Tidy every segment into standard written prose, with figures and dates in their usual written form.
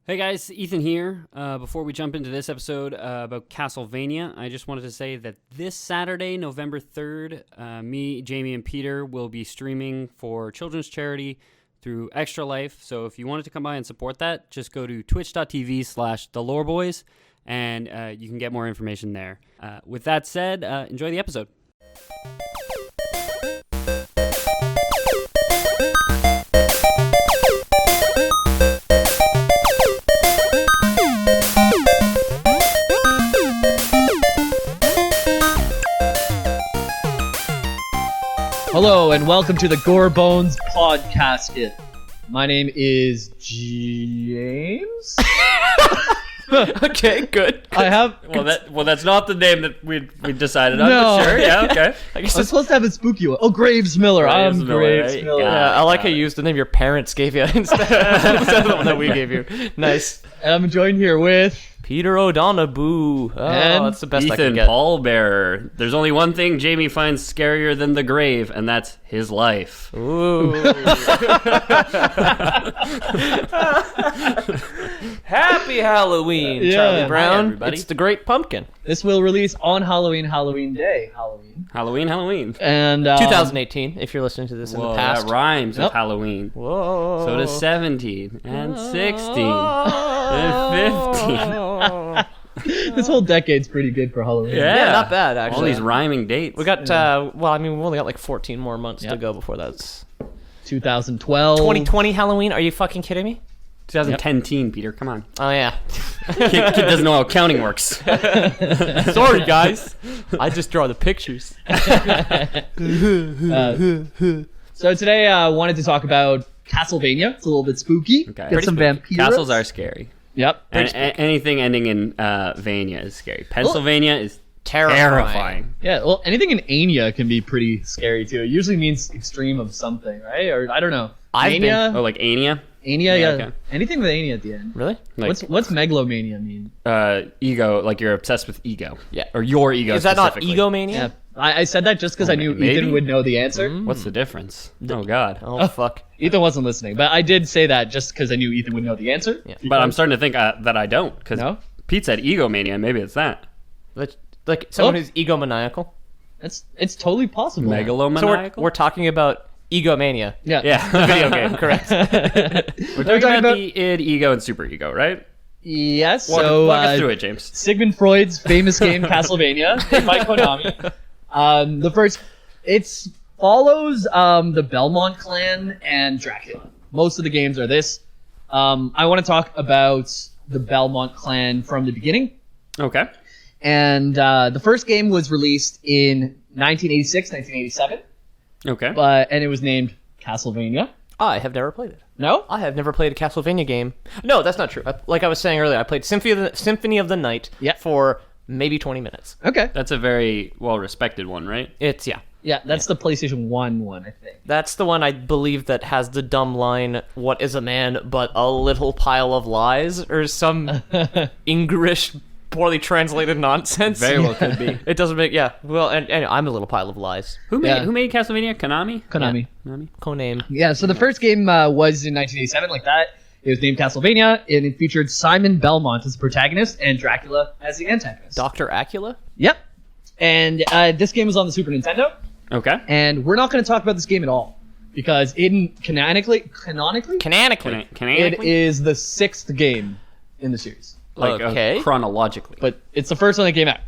Hey guys, Ethan here. Before we jump into this episode about Castlevania, I just wanted to say that this Saturday, November 3rd, me, Jamie, and Peter will be streaming for children's charity through Extra Life. So if you wanted to come by and support that, just go to twitch.tv/theloreboys and you can get more information there. With that said, enjoy the episode. Hello and welcome to the Gore Bones podcast. My name is James. Okay, good. I have. Well, that's not the name that we decided on. No. But sure, yeah, okay. I guess I'm supposed to have a spooky one. Oh, Graves Miller. Graves I'm Miller, Graves right? Miller. I like how you used the name your parents gave you instead of the one that we gave you. Nice. And I'm joined here with Peter O'Donoghue. Oh, And that's the best I can Ethan get. Pallbearer. There's only one thing Jamie finds scarier than the grave, and that's his life. Ooh. Happy Halloween, Yeah. Charlie Hi, Brown. everybody. It's the Great Pumpkin. this will release on Halloween Day. Halloween. And 2018, if you're listening to this in Whoa, the past. that rhymes Nope. with Halloween. Whoa. So does 17 and 16 and 15. this whole decade's pretty good for Halloween. Yeah, not bad, actually. All these rhyming dates. We got, we've only got like 14 more months to Yep. go before that's 2012. 2020 Halloween. Are you fucking kidding me? 2010 Peter, come on. Oh, yeah. Kid doesn't know how counting works. Sorry, guys. I just draw the pictures. So today I wanted to talk about Castlevania. It's a little bit spooky. Okay. Get Pretty some spooky. vampires. Castles are scary. Yep. And anything ending in Vania is scary. Pennsylvania is Terrifying. terrifying. Yeah, well, anything in Ania can be pretty scary too. It usually means extreme of something, right? Or I don't know. I've Mania, Oh, like Ania? Ania, yeah. okay. Anything with Ania at the end. Really? Like, What's megalomania mean? ego, like you're obsessed with ego. Yeah. Or your ego Is that not specifically. egomania? Yeah, I said that just because I knew maybe? Ethan would know the answer. What's the difference? Oh, God. Oh, fuck. Ethan wasn't listening, but I did say that just because I knew Ethan would know the answer. Yeah. But I'm starting to think that I don't. Because No? Pete said egomania. Maybe it's that. Like someone Oh. who's egomaniacal? It's totally possible. So Megalomaniacal? we're talking about egomania. Yeah. yeah. The video game, correct. We're talking about the id, ego, and superego, right? Yes. Walk us through it, James. Sigmund Freud's famous game Castlevania, made by Konami. It follows the Belmont clan and Dracula. Most of the games are this. I want to talk about the Belmont clan from the beginning. Okay. And the first game was released in 1986, 1987, Okay. and it was named Castlevania. I have never played it. No? I have never played a Castlevania game. No, that's not true. Like I was saying earlier, I played Symphony of the Night Yeah. for maybe 20 minutes. Okay. That's a very well-respected one, right? It's, yeah. Yeah, that's the PlayStation 1 one, I think. That's the one I believe that has the dumb line, "What is a man but a little pile of lies?" or some English poorly translated nonsense. Very well could be. It doesn't make, yeah. Well, and I'm a little pile of lies. Who Yeah. made Castlevania? Konami? Konami. Konami? Coname. Yeah, so the first game was in 1987, like that. It was named Castlevania, and it featured Simon Belmont as the protagonist and Dracula as the antagonist. Dr. Acula? Yep. And this game was on the Super Nintendo, Okay. and we're not going to talk about this game at all because canonically, Canonically. it is the sixth game in the series. Like Okay. chronologically. But it's the first one that came out.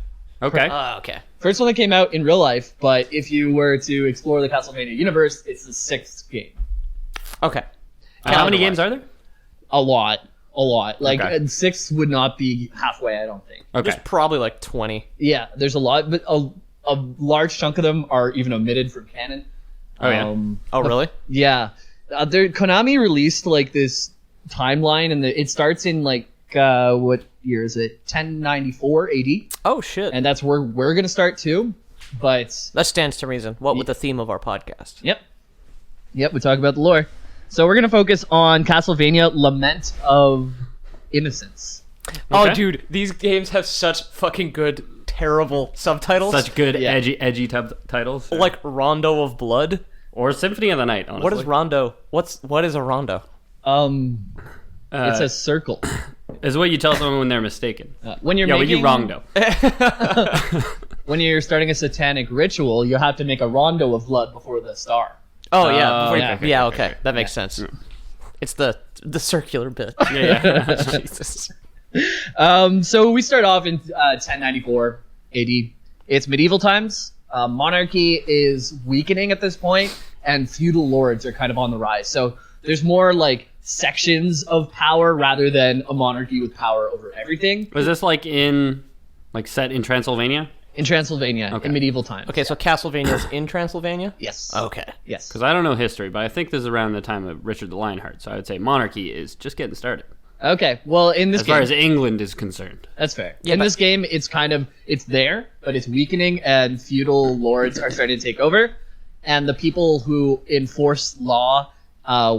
Okay. Okay. First one that came out in real life, but if you were to explore the Castlevania universe, it's the sixth game. Okay. How many games are there? A lot. Like, Okay. six would not be halfway, I don't think. Okay. There's probably like 20. Yeah, there's a lot, but a large chunk of them are even omitted from canon. Oh, yeah. Oh, really? Yeah. Konami released, like, this timeline, and it starts in, like, what year is it? 1094 AD. Oh, shit. And that's where we're going to start, too. But, That stands to reason. What with the theme of our podcast? yep, we talk about the lore. So we're going to focus on Castlevania Lament of Innocence. Oh, Okay. dude, these games have such fucking good, terrible subtitles. Such good, Yeah. edgy titles. Like Rondo of Blood. Or Symphony of the Night, honestly. What is Rondo? What is a Rondo? It's a circle. Is what you tell someone when they're mistaken. When you're Yeah, making, you're wrong though. when you're starting a satanic ritual, you have to make a rondo of blood before the star. Oh yeah, before yeah, okay. That makes sense. It's the circular bit. Yeah. Jesus. So we start off in 1094 AD. It's medieval times. Monarchy is weakening at this point, and feudal lords are kind of on the rise. So there's more like sections of power rather than a monarchy with power over everything. Was this like set in Transylvania? In Transylvania, Okay. in medieval times. Okay, so Castlevania's in Transylvania? Yes. Okay. Yes. Because I don't know history, but I think this is around the time of Richard the Lionheart. So I would say monarchy is just getting started Okay. Well, in this as game, far as England is concerned. that's fair. Yeah, in but- this game, it's there, but it's weakening, and feudal lords are starting to take over, and the people who enforce law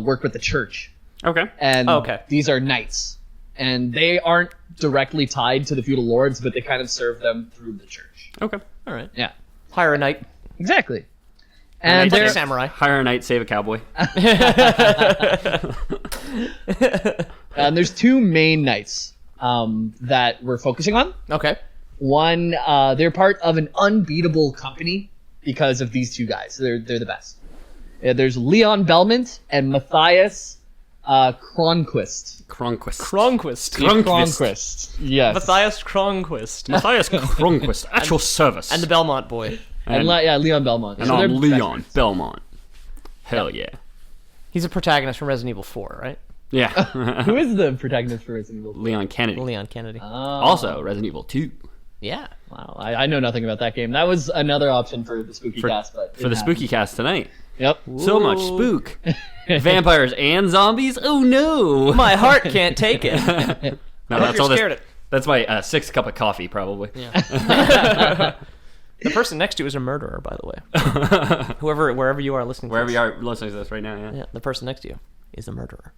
work with the church. Okay. And Okay. these are knights, and they aren't directly tied to the feudal lords, but they kind of serve them through the church. Okay. All right. Yeah, Hire a knight. exactly. And And Like a they're samurai. Hire a knight, save a cowboy. and there's two main knights that we're focusing on. Okay. One, they're part of an unbeatable company because of these two guys. They're the best. There's Leon Belmont and Matthias Cronquist. Cronquist. Kronquist. Cronquist. Yes. Matthias Kronquist. Matthias Cronquist, at your service. And the Belmont boy. And Leon Belmont. And So they're I'm best Leon friends. Belmont. Hell yeah. He's a protagonist from Resident Evil 4, right? Yeah. Who is the protagonist for Resident Evil? Leon Kennedy. Leon Kennedy. Also, Resident Evil 2. Yeah. Wow, I know nothing about that game. That was another option for the spooky cast, but For the spooky cast tonight. Yep. So much spook. Vampires and zombies? Oh no. My heart can't take it. No, I hope you're scared this. That's my sixth cup of coffee, probably. Yeah. The person next to you is a murderer, by the way. Wherever you are listening to Wherever this. you are listening to this right now, yeah. Yeah, the person next to you is a murderer.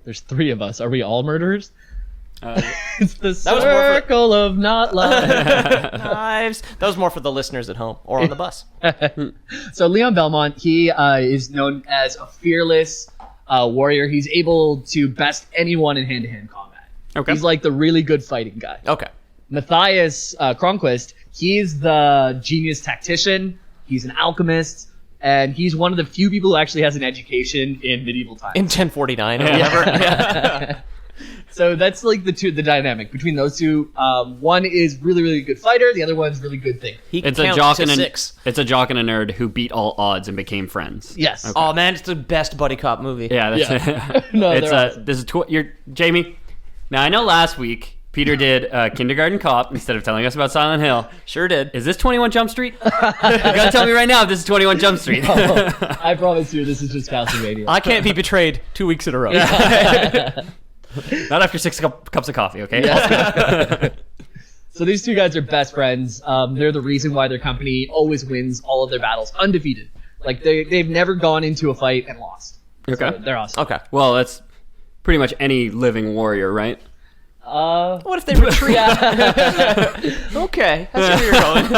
There's three of us. Are we all murderers? It's the was more for- circle of not love. Knives. That was more for the listeners at home or on the bus. So Leon Belmont, he is known as a fearless warrior. He's able to best anyone in hand-to-hand combat. Okay. He's like the really good fighting guy. Okay. Matthias Cronquist, he's the genius tactician. He's an alchemist, and he's one of the few people who actually has an education in medieval times. In 1049 or whatever. So that's like the dynamic between those two. One is really, really good fighter. The other one's really good thinker. He It's can a count jock to and a 6. It's a jock and a nerd who beat all odds and became friends. Yes. Okay. Oh man, it's the best buddy cop movie. Yeah, that's Yeah. No, it's they're awesome. this is you're Jamie. Now I know last week Peter did Kindergarten Cop instead of telling us about Silent Hill. Sure did. Is this 21 Jump Street? You gotta tell me right now if this is 21 Jump Street. I promise you, this is just Castlevania. I can't be betrayed 2 weeks in a row. Not after 6 cups of coffee, okay? So these two guys are best friends. They're the reason why their company always wins all of their battles undefeated. Like they've never gone into a fight and lost. Okay. So they're awesome. Okay. Well, that's pretty much any living warrior, right? What if they retreat? Okay, that's where you're going.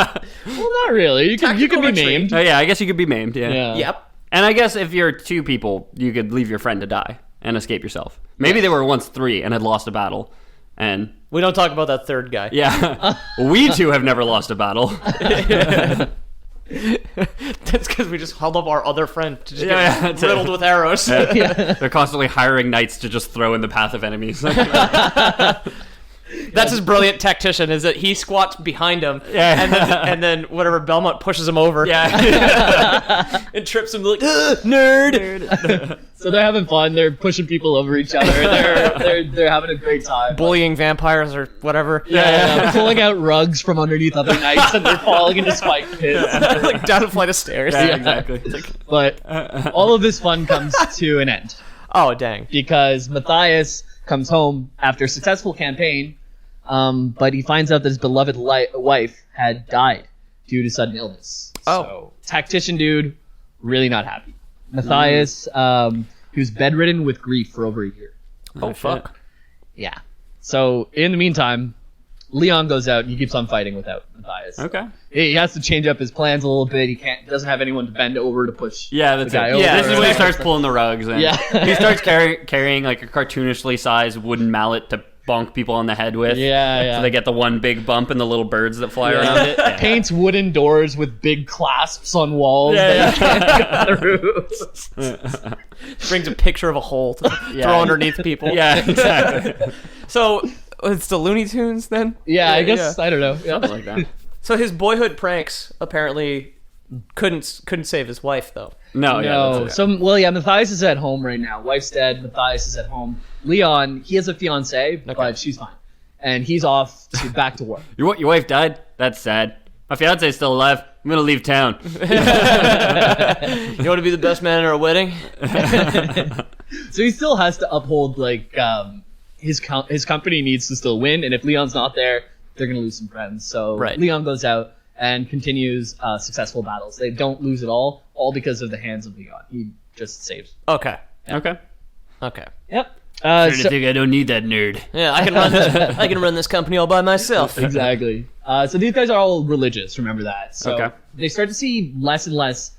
Well, not really. You could be Tactical retreat. named. Oh, yeah, I guess you could be maimed, yeah. Yeah. Yep. And I guess if you're 2 people, you could leave your friend to die and escape yourself. Maybe they were once 3 and had lost a battle. And, We don't talk about that third guy. yeah, we 2 have never lost a battle. That's because we just held up our other friend to just Yeah, get that's it. riddled with arrows. They're constantly hiring knights to just throw in the path of enemies. That's his brilliant tactician, is that he squats behind him, Yeah. and then whatever Belmont pushes him over, Yeah. and trips him like nerd. So they're having fun. They're pushing people over each other. They're having a great time. Bullying vampires or whatever. Yeah, pulling out rugs from underneath other knights, and they're falling into spike pits. Like down a flight of stairs. Yeah, exactly. It's like, But all of this fun comes to an end Oh dang. because Matthias comes home after a successful campaign, but he finds out that his beloved wife had died due to sudden illness. Oh. So, tactician dude, really not happy. Matthias, who's bedridden with grief for over a year. Oh fuck. Yeah. So in the meantime, Leon goes out and he keeps on fighting without Matthias. Okay. He has to change up his plans a little bit. He doesn't have anyone to bend over to push. Yeah, that's the guy it. over. Yeah, this is when he starts pulling the rugs. And Yeah. he starts carrying like a cartoonishly sized wooden mallet to bonk people on the head with. Yeah. So they get the one big bump and the little birds that fly around it. Yeah. Paints wooden doors with big clasps on walls. Yeah, that you can't get through. Brings a picture of a hole to throw underneath people. Yeah, exactly. So it's the Looney Tunes then? Yeah, I guess I don't know. Yeah. Something like that. So his boyhood pranks apparently couldn't save his wife though. No, yeah. That's it. Matthias is at home right now. Wife's dead. Matthias is at home. Leon, he has a fiance, but she's fine, and he's off back to work. Your wife died? That's sad. My fiance's still alive. I'm gonna leave town. You want to be the best man at our wedding? So he still has to uphold his company needs to still win, and if Leon's not there, they're gonna lose some friends. So Leon goes out and continues successful battles. They don't lose at all because of the hands of Leon. He just saves. Okay. Okay. Yep. I think I don't need that nerd. Yeah, I can run this company all by myself. Exactly. So these guys are all religious. Remember that. So they start to see less and less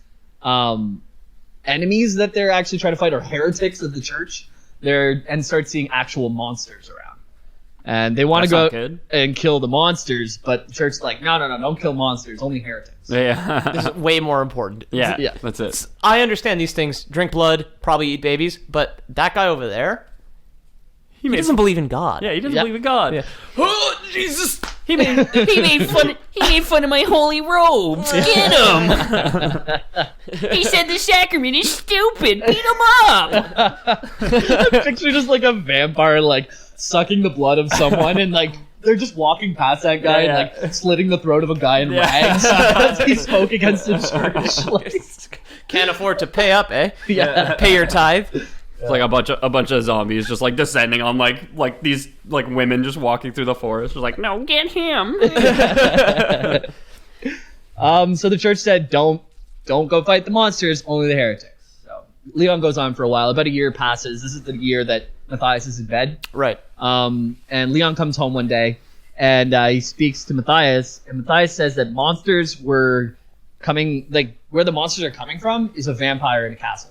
enemies that they're actually trying to fight, or heretics of the church. And start seeing actual monsters around. And they want to go and kill the monsters, but the church's like, no, don't kill monsters, only heretics. Yeah. This is way more important. Yeah, that's it. I understand these things. Drink blood, probably eat babies, but that guy over there, he doesn't believe in God. Yeah, he doesn't believe in God. Yeah. Oh, Jesus! He made fun of my holy robes. Get him! He said the sacrament is stupid. Beat him up. Picture just like a vampire sucking the blood of someone, and they're just walking past that guy and slitting the throat of a guy in rags as he spoke against the church. Can't afford to pay up, eh? Yeah. Pay your tithe. It's like a bunch of zombies just descending on these women just walking through the forest. Just like, no, get him. So the church said, don't go fight the monsters, only the heretics. So Leon goes on for a while. About a year passes. This is the year that Matthias is in bed. Right. And Leon comes home one day, and he speaks to Matthias, and Matthias says that monsters were coming, where the monsters are coming from is a vampire in a castle.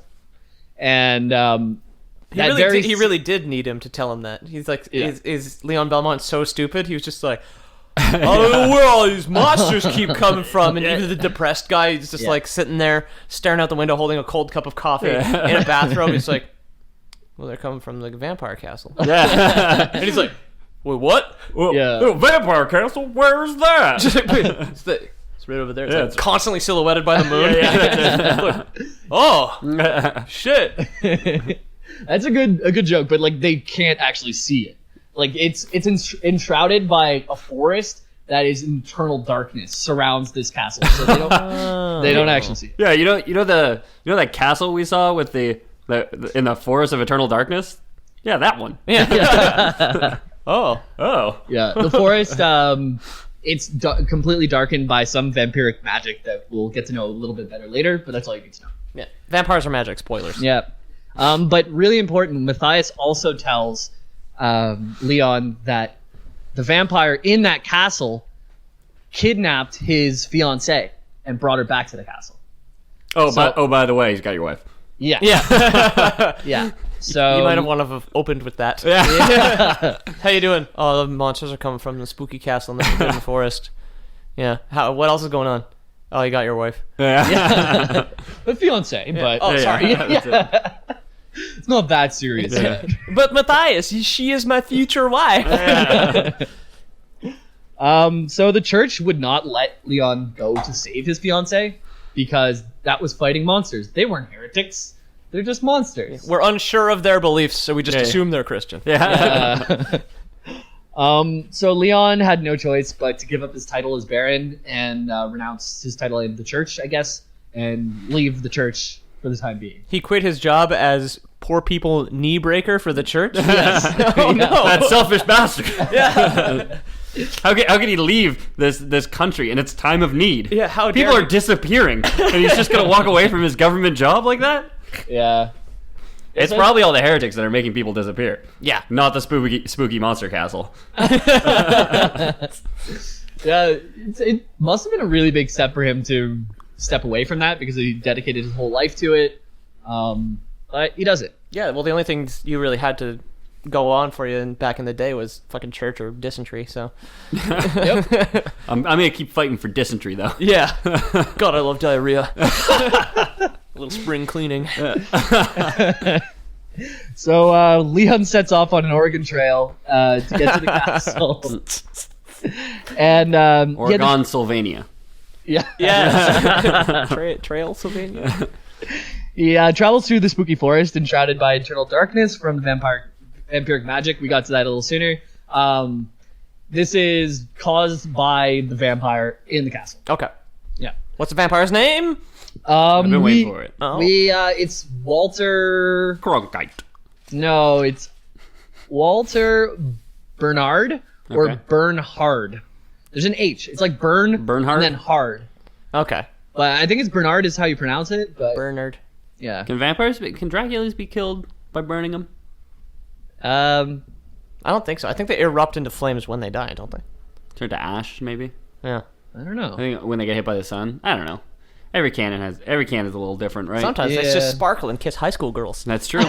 And he really did need him to tell him that. He's like, is Leon Belmont so stupid? He was just like, I don't know where all these monsters keep coming from. And even the depressed guy is just sitting there staring out the window holding a cold cup of coffee in a bathrobe. He's like, well, they're coming from the vampire castle. Yeah. And he's like, wait, what? Vampire castle? Where is that? It's right over there. It's constantly silhouetted by the moon. Oh, shit. That's a good joke, but they can't actually see it. It's enshrouded by a forest that is internal darkness surrounds this castle, so they don't actually see it. Yeah, you know that castle we saw with the in the forest of eternal darkness? Yeah, that one. Yeah. Oh. Yeah, the forest. It's completely darkened by some vampiric magic that we'll get to know a little bit better later, but that's all you need to know. Yeah, vampires are magic. Spoilers. Yeah. But really important, Matthias also tells Leon that the vampire in that castle kidnapped his fiancée and brought her back to the castle. By the way, he's got your wife. Yeah. Yeah. Yeah. So you might have want to have opened with that. Yeah. How you doing? Oh, the monsters are coming from the spooky castle in the forbidden forest. Yeah. What else is going on? Oh, you got your wife. Yeah. The fiancé, but sorry. Yeah. It's not that serious. Yeah. But Matthias, she is my future wife. So the church would not let Leon go to save his fiancée because that was fighting monsters. They weren't heretics. They're just monsters. We're unsure of their beliefs, so we just assume they're Christian. Yeah. So Leon had no choice but to give up his title as Baron and renounce his title in the church, I guess, and leave the church for the time being. He quit his job as poor people knee breaker for the church? Yes. Oh, no. That selfish bastard. Yeah. How can he leave this country in its time of need? Yeah, how dare people are he? disappearing, and he's just gonna walk away from his government job like that? Yeah. It's probably all the heretics that are making people disappear. Yeah. Not the spooky monster castle. Yeah, it must have been a really big step for him to step away from that because he dedicated his whole life to it. But he does it. Yeah, well, the only things you really had to go on for you back in the day was fucking church or dysentery, so. Yep. I'm going to keep fighting for dysentery, though. Yeah. God, I love diarrhea. A little spring cleaning. So Leon sets off on an Oregon Trail to get to the castle. And Oregon, Sylvania. Yeah. Yeah. Trail, Sylvania. He travels through the spooky forest enshrouded by eternal darkness from vampiric magic. We got to that a little sooner. This is caused by the vampire in the castle. Okay. Yeah. What's the vampire's name? I've been waiting for it. Oh. It's Walter. Cronkite. No, it's Walter Bernard or Okay. Bernhard. There's an H. It's like Bernhard? and then hard. Okay. But I think it's Bernard is how you pronounce it. But Bernard. yeah. Can Draculas be killed by burning them? I don't think so. I think they erupt into flames when they die, don't they? Turn to ash, maybe? Yeah. I don't know. I think when they get hit by the sun. I don't know. Every cannon is a little different, right? Sometimes they Yeah. just sparkle and kiss high school girls. That's true.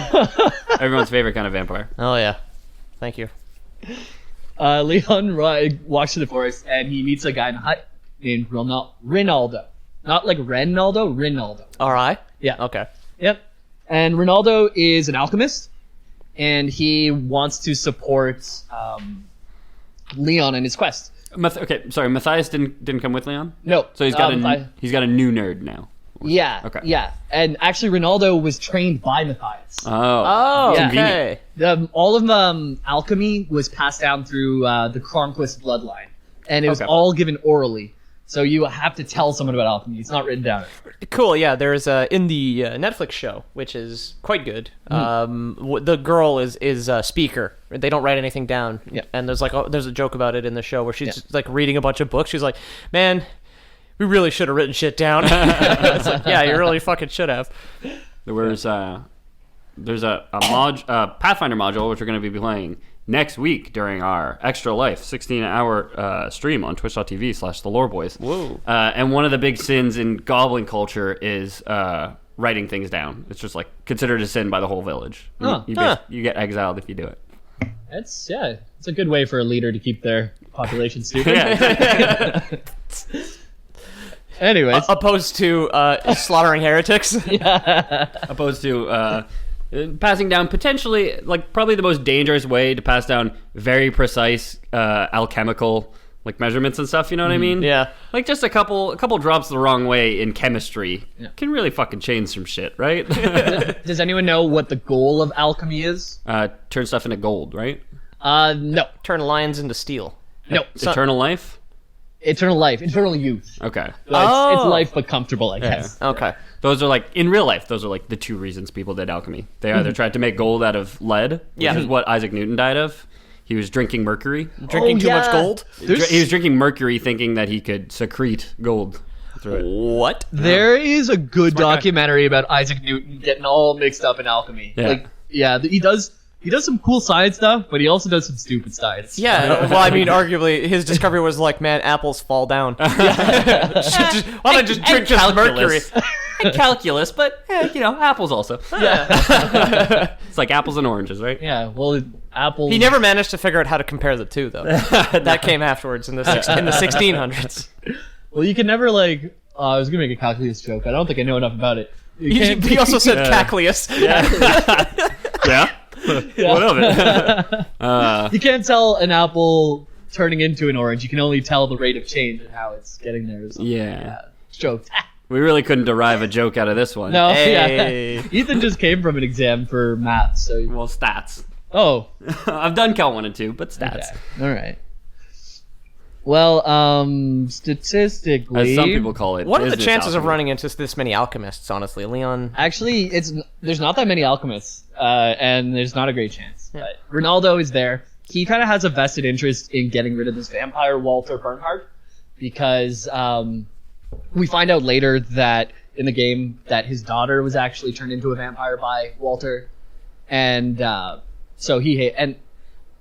Everyone's favorite kind of vampire. Oh, yeah. Thank you. Leon walks to the forest and he meets a guy in a hut named Rinaldo. Not like Rinaldo. All right. Yeah. Okay. Yep. And Rinaldo is an alchemist, and he wants to support Leon in his quest. Matthias didn't come with Leon? No. So he's got a new nerd now. Yeah. Okay. Yeah. And actually, Rinaldo was trained by Matthias. Oh, Yeah. okay. All of alchemy was passed down through the Cronquist bloodline, and it was Okay. all given orally. So you have to tell someone about alchemy. It's not written down. Cool, yeah. There's in the Netflix show, which is quite good. The girl is a speaker. They don't write anything down. Yeah. And there's a joke about it in the show where she's just like reading a bunch of books. She's like, "Man, we really should have written shit down." It's like, yeah, you really fucking should have. There's a Pathfinder module which we're going to be playing next week during our Extra Life 16-hour stream on twitch.tv/theloreboys. Whoa. And one of the big sins in goblin culture is writing things down. It's just like considered a sin by the whole village. You get exiled if you do it. It's a good way for a leader to keep their population stupid. Yeah. Anyways, Opposed to slaughtering heretics. Opposed to passing down potentially, like, probably the most dangerous way to pass down very precise alchemical like measurements and stuff. You know what I mean? Yeah. Like just a couple drops the wrong way in chemistry can really fucking change some shit, right? does anyone know what the goal of alchemy is? Turn stuff into gold, right? No. Turn lions into steel. No. Eternal life. Eternal life, eternal youth. Okay. So it's life but comfortable, I guess. Okay. Those are like, in real life, those are like the two reasons people did alchemy. They either tried to make gold out of lead, which is what Isaac Newton died of. He was drinking mercury. Drinking too much gold? He was drinking mercury thinking that he could secrete gold through it. What? There is a good documentary about Isaac Newton getting all mixed up in alchemy. Yeah. He does some cool science stuff, but he also does some stupid science. Yeah, well, I mean, arguably, his discovery was like, man, apples fall down. Why don't I just drink this mercury? And calculus, but apples also. Yeah. It's like apples and oranges, right? Yeah, well, apples... He never managed to figure out how to compare the two, though. That came afterwards in the 1600s. Well, you can never, like... I was going to make a calculus joke. I don't think I know enough about it. He also said Caclius. Yeah. What of it? You can't tell an apple turning into an orange. You can only tell the rate of change and how it's getting there. Or something. Yeah. Joke. We really couldn't derive a joke out of this one. No, Hey. yeah. Ethan just came from an exam for math, so... Well, stats. Oh. I've done Cal 1 and 2, but stats. Okay. All right. Well, statistically... As some people call it. What are the business chances of alchemy. running into this many alchemists, honestly? Leon? Actually, there's not that many alchemists, and there's not a great chance. But Ronaldo is there. He kind of has a vested interest in getting rid of this vampire, Walter Bernhardt, because we find out later that in the game that his daughter was actually turned into a vampire by Walter, and and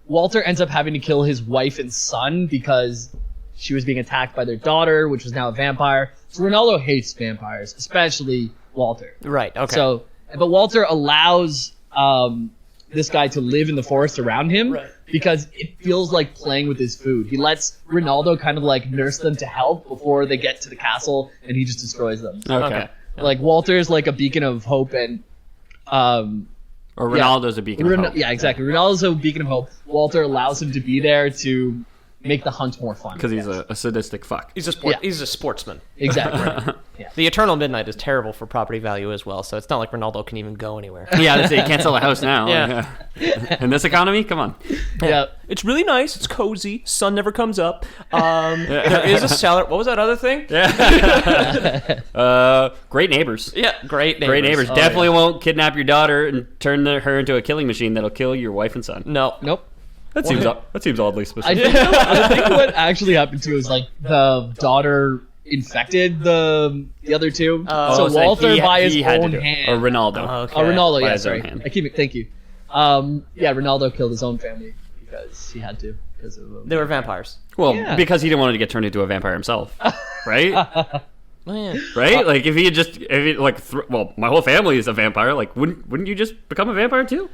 Walter ends up having to kill his wife and son because she was being attacked by their daughter, which was now a vampire. So Ronaldo hates vampires, especially Walter. Right. Okay. So, but Walter allows this guy to live in the forest around him because it feels like playing with his food. He lets Ronaldo kind of like nurse them to health before they get to the castle, and he just destroys them. Okay. Like Walter's like a beacon of hope, and or Ronaldo's a beacon of hope. Yeah, exactly. Ronaldo's a beacon of hope. Walter allows him to be there to make the hunt more fun. Because he's a sadistic fuck. He's a sportsman. Exactly. Yeah. The Eternal Midnight is terrible for property value as well, so it's not like Ronaldo can even go anywhere. Yeah, that's it. You can't sell a house now. Yeah. In this economy, come on. Yeah. It's really nice. It's cozy. Sun never comes up. There is a cellar. What was that other thing? Yeah. Great neighbors. Yeah, great neighbors. Great neighbors. Definitely won't kidnap your daughter and turn her into a killing machine that'll kill your wife and son. No. Nope. That seems oddly specific. I think what actually happened too is like the daughter infected the other two. So Walter by his own hand. Or Ronaldo. Oh, Ronaldo, By yeah, his sorry. own hand. Thank you. Ronaldo killed his own family because he had to. Because of They were vampires. Well, Yeah. because he didn't want to get turned into a vampire himself, right? Man. Right? Like if he had just, my whole family is a vampire. Like, wouldn't you just become a vampire too?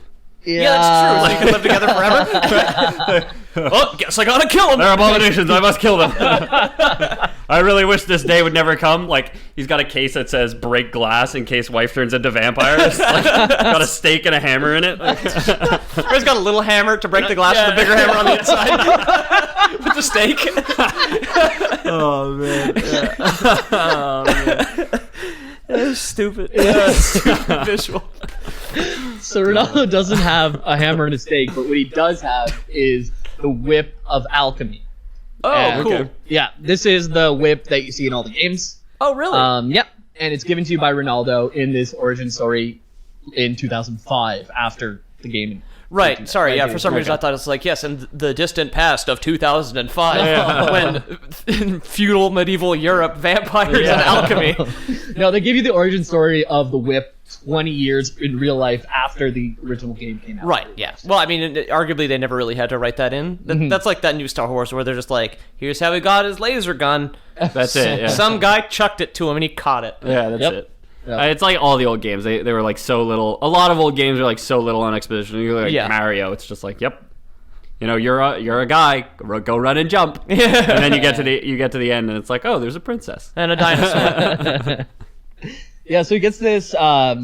Yeah, that's true. So you can live together forever. Oh, guess I gotta kill him. They're abominations. I must kill them. I really wish this day would never come. Like he's got a case that says "break glass" in case wife turns into vampires. Like, got a stake and a hammer in it. He's got a little hammer to break the glass with a bigger hammer on the inside with the stake. Oh man. Oh man. That's stupid. Stupid visual. So Ronaldo doesn't have a hammer and a stake, but what he does have is the whip of alchemy. Oh, cool. Okay. Yeah, this is the whip that you see in all the games. Oh, really? Yep. And it's given to you by Ronaldo in this origin story in 2005 after the game. Right. Sorry. Yeah. For some reason, I Okay. thought it was like, yes, in the distant past of 2005, when in feudal medieval Europe, vampires and alchemy. No, they give you the origin story of the whip 20 years in real life after the original game came out. Right. Yeah. Well, I mean, arguably, they never really had to write that in. That's like that new Star Wars where they're just like, "Here's how he got his laser gun." That's it. Yeah. Some guy chucked it to him and he caught it. Yeah, that's Yep. it. Yep. It's like all the old games. They were like so little. A lot of old games are like so little on exposition. You're like Yeah. Mario. It's just like, yep. You know, you're a guy. Go run and jump. And then you get to the end, and it's like, oh, there's a princess. And a dinosaur. Yeah, so he gets this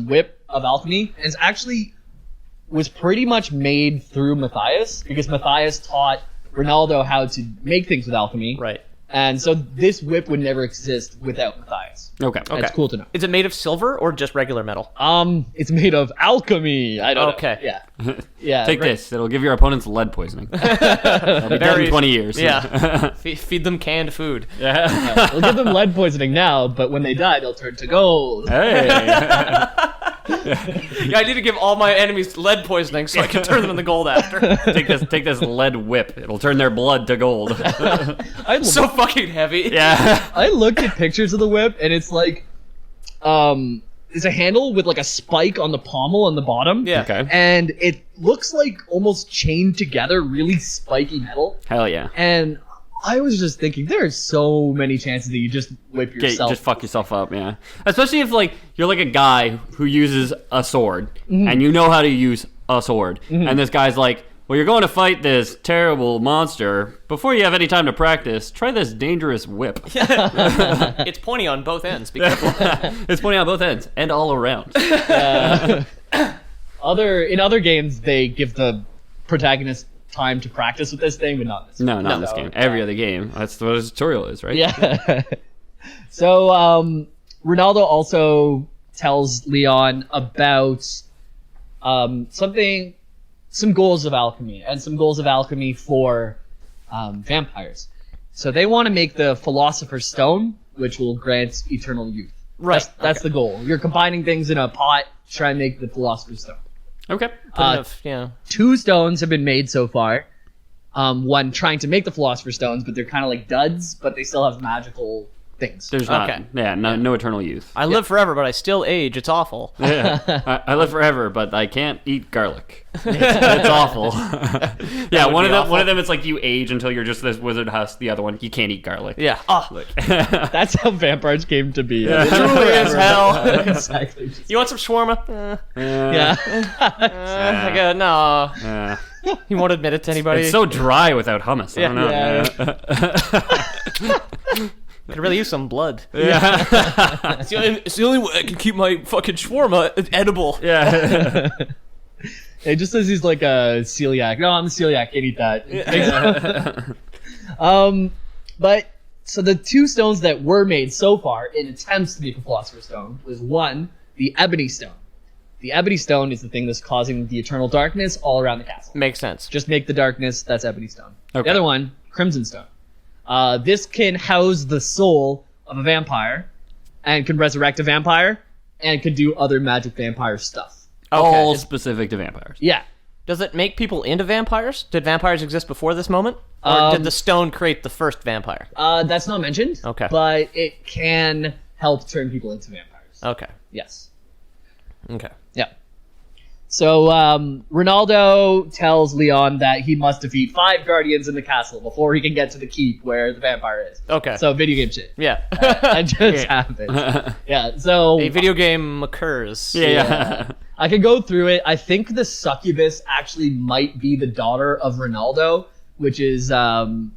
whip of alchemy, and it's actually was pretty much made through Matthias, because Matthias taught Ronaldo how to make things with alchemy. Right. And so this whip would never exist without Matthias. Okay. That's cool to know. Is it made of silver or just regular metal? It's made of alchemy. I don't know. Okay. Yeah. Yeah. Take this. It'll give your opponents lead poisoning. They'll be dead in 20 years. Yeah. Feed them canned food. Yeah. We'll give them lead poisoning now, but when they die, they'll turn to gold. Hey. Yeah, I need to give all my enemies lead poisoning so I can turn them into gold after. Take this lead whip. It'll turn their blood to gold. So fucking heavy. Yeah. I looked at pictures of the whip, and it's like, it's a handle with like a spike on the pommel on the bottom. Yeah. Okay. And it looks like almost chained together, really spiky metal. Hell yeah. And I was just thinking, there are so many chances that you just whip yourself. Just fuck yourself up, yeah. Especially if like you're like a guy who uses a sword and you know how to use a sword, and this guy's like, well, you're going to fight this terrible monster. Before you have any time to practice, try this dangerous whip. It's pointy on both ends. Be careful. It's pointing on both ends and all around. In other games, they give the protagonist time to practice with this thing, but not this. No, not in this game. Every other game. That's what a tutorial is, right? Yeah. So Ronaldo also tells Leon about some goals of alchemy, and some goals of alchemy for vampires. So they want to make the Philosopher's Stone, which will grant eternal youth. Right. That's the goal. You're combining things in a pot to try and make the Philosopher's Stone. Okay. Yeah. 2 stones have been made so far. One trying to make the Philosopher's Stones, but they're kind of like duds, but they still have magical things. There's not. Okay. Yeah, no eternal youth. I live forever, but I still age. It's awful. Yeah, I live forever, but I can't eat garlic. It's awful. Yeah, one of them. It's like you age until you're just this wizard husk. The other one, you can't eat garlic. Yeah. Oh, That's how vampires came to be. truly as hell. Exactly. You want some shawarma? Yeah. I go, no. He won't admit it to anybody. It's so dry without hummus. I don't know. Yeah. Could really use some blood. Yeah. It's the only way I can keep my fucking shawarma edible. Yeah. It just says he's like a celiac. No, I'm a celiac. Can't eat that. But so the two stones that were made so far in attempts to make a Philosopher's Stone was one, the Ebony Stone. The Ebony Stone is the thing that's causing the eternal darkness all around the castle. Makes sense. Just make the darkness. That's Ebony Stone. Okay. The other one, Crimson Stone. This can house the soul of a vampire, and can resurrect a vampire, and can do other magic vampire stuff. All specific to vampires. Yeah. Does it make people into vampires? Did vampires exist before this moment? Or did the stone create the first vampire? That's not mentioned. Okay. But it can help turn people into vampires. Okay. Yes. Okay. Yeah. So Ronaldo tells Leon that he must defeat 5 guardians in the castle before he can get to the keep where the vampire is. Okay. So video game shit. Yeah. That just happened. Yeah. So A video game occurs. Yeah. I could go through it. I think the succubus actually might be the daughter of Ronaldo, which is a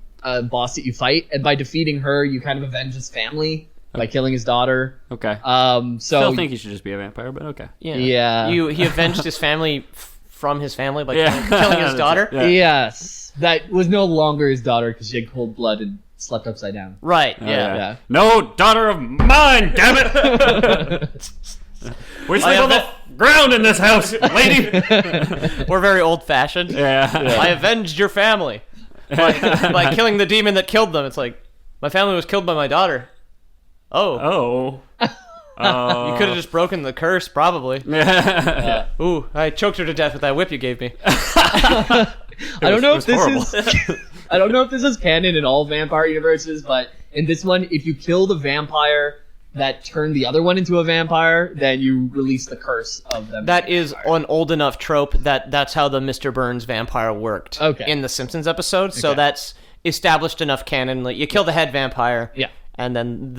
boss that you fight, and by defeating her, you kind of avenge his family by killing his daughter. Okay. So Still think he should just be a vampire, but okay. Yeah. He avenged his family from his family by killing his daughter? Yeah. Yes, that was no longer his daughter because she had cold blood and slept upside down. Right, Oh, yeah. No daughter of mine, damn it! We sleep on the ground in this house, lady! We're very old-fashioned. Yeah. I avenged your family by killing the demon that killed them. It's like, my family was killed by my daughter. Oh. You could have just broken the curse, probably. Yeah. Ooh, I choked her to death with that whip you gave me. I don't know if this horrible. is. I don't know if this is canon in all vampire universes, but in this one, if you kill the vampire that turned the other one into a vampire, then you release the curse of them. That is an old enough trope that's how the Mr. Burns vampire worked in the Simpsons episode. So that's established enough canon. Like, you kill the head vampire, and then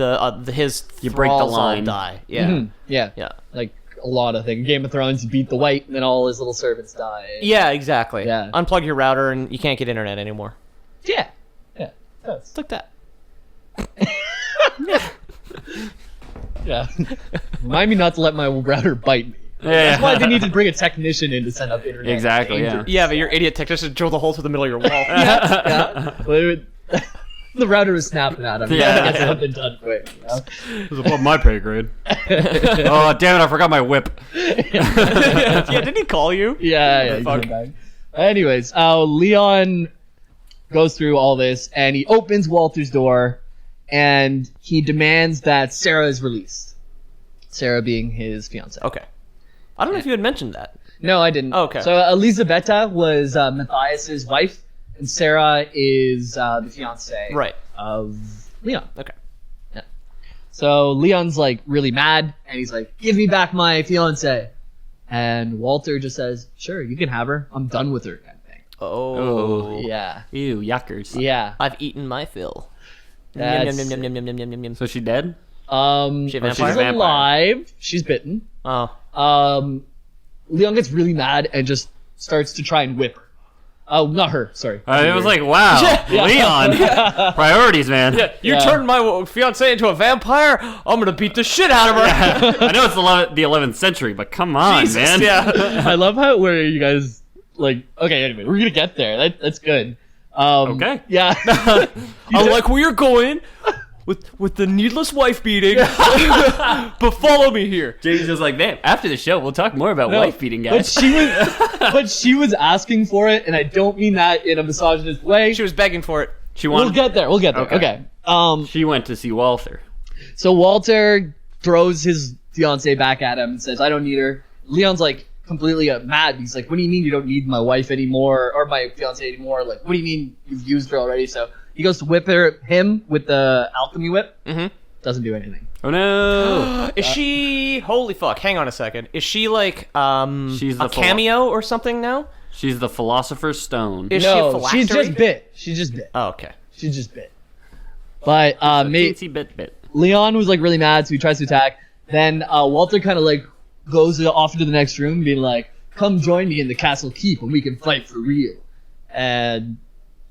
his you break the thralls all line. die. Yeah, yeah. Like a lot of things. Game of Thrones, you beat the white, and then all his little servants die. Yeah, exactly. Yeah. Unplug your router, and you can't get internet anymore. Yeah. It's like that. Yeah. Remind me not to let my router bite me. That's why they need to bring a technician in to set up internet. Exactly, yeah. Yeah, but your idiot technician drilled a hole through the middle of your wall. The router was snapping at him. Yeah. Get something done quick. You know? It was above my pay grade. Oh, damn it, I forgot my whip. Yeah, didn't he call you? Yeah. He came back. Anyways, Leon goes through all this, and he opens Walter's door, and he demands that Sarah is released. Sarah being his fiance. Okay. I don't know if you had mentioned that. No, I didn't. Oh, okay. So Elisabetta was Matthias's wife, and Sarah is the fiance of Leon. Okay. Yeah. So Leon's like really mad, and he's like, "Give me back my fiance." And Walter just says, "Sure, you can have her. I'm done with her." Kind of thing. Oh. Yeah. Ew, yuckers. Yeah. I've eaten my fill. That's- Yum, yum, yum, yum, yum, yum, yum, yum. So she dead? She a She's vampire? alive. She's bitten. Oh. Leon gets really mad and just starts to try and whip her. Oh, not her. Sorry. It was like, wow, Leon. Priorities, man. You turned my fiance into a vampire? I'm gonna beat the shit out of her. I know it's the 11th century, but come on, Jesus, man. yeah. I love how where you guys like. Okay, anyway, we're gonna get there. That's good. Okay. Yeah. I like where you're going with the needless wife beating, but follow me here. Jamie's just like, man, after the show, we'll talk more about wife beating, guys. But she was asking for it, and I don't mean that in a misogynist way. She was begging for it. She wanted. We'll get there. Okay. She went to see Walter. So Walter throws his fiance back at him and says, "I don't need her." Leon's like completely mad. He's like, "What do you mean you don't need my wife anymore or my fiance anymore? Like, what do you mean you've used her already?" So he goes to whip him with the alchemy whip, Doesn't do anything. Oh no! Is she? Holy fuck! Hang on a second. Is she like She's the a cameo or something now? She's the Philosopher's Stone. Is she a No, phylactery? she's just bit. She's just bit. Oh, okay. She's just bit. But Teensy bit. Leon was like really mad, so he tries to attack. Then Walter kind of like goes off into the next room, being like, "Come join me in the castle keep, and we can fight for real." And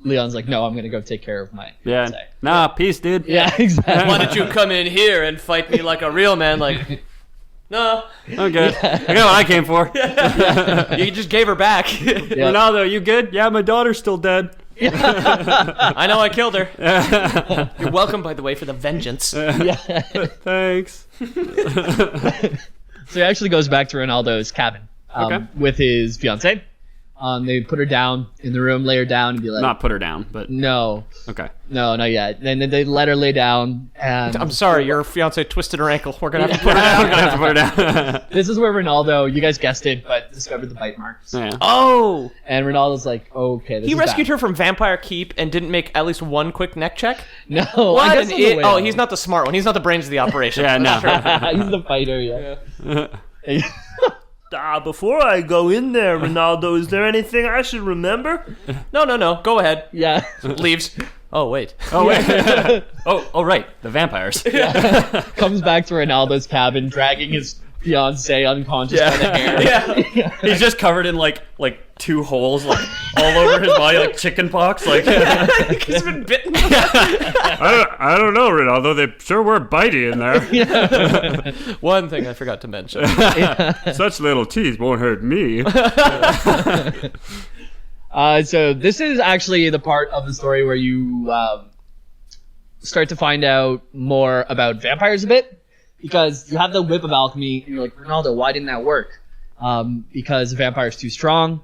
Leon's like, "No, I'm gonna go take care of my Yeah. fiancé." Nah, peace, dude. Yeah, exactly. Why don't you come in here and fight me like a real man? Like, no, I'm good. I got what I came for. you just gave her back. Ronaldo, you good? Yeah, my daughter's still dead. I know I killed her. You're welcome, by the way, for the vengeance. Yeah. Thanks. So he actually goes back to Ronaldo's cabin Okay. with his fiancée. They put her down in the room, lay her down, and be like, Not put her down, but No, okay. not yet. And then they let her lay down, and I'm sorry, your fiance twisted her ankle. We're gonna have to put her I'm down. gonna have to put her down. this is where Ronaldo, you guys guessed it, but discovered the bite marks. Yeah. Oh, And Ronaldo's like, okay, this he is rescued bad. her from Vampire Keep and didn't make at least one quick neck check. No, What? I guess on the way out. He's not the smart one. He's not the brains of the operation. Yeah, no. He's the fighter, yeah. Before I go in there, Ronaldo, is there anything I should remember? No. Go ahead. Yeah. Leaves. Oh wait. Oh wait. oh right. The vampires. Comes back to Ronaldo's cabin, dragging his fiancée unconscious by the hair. Yeah. He's just covered in like 2 holes like all over his body like chicken pox. Like He's been bitten. I don't know, Ronaldo. They sure were bitey in there. One thing I forgot to mention. Such little teeth won't hurt me. So this is actually the part of the story where you start to find out more about vampires a bit, because you have the whip of alchemy, and you're like, Ronaldo, why didn't that work? Because the vampire's too strong.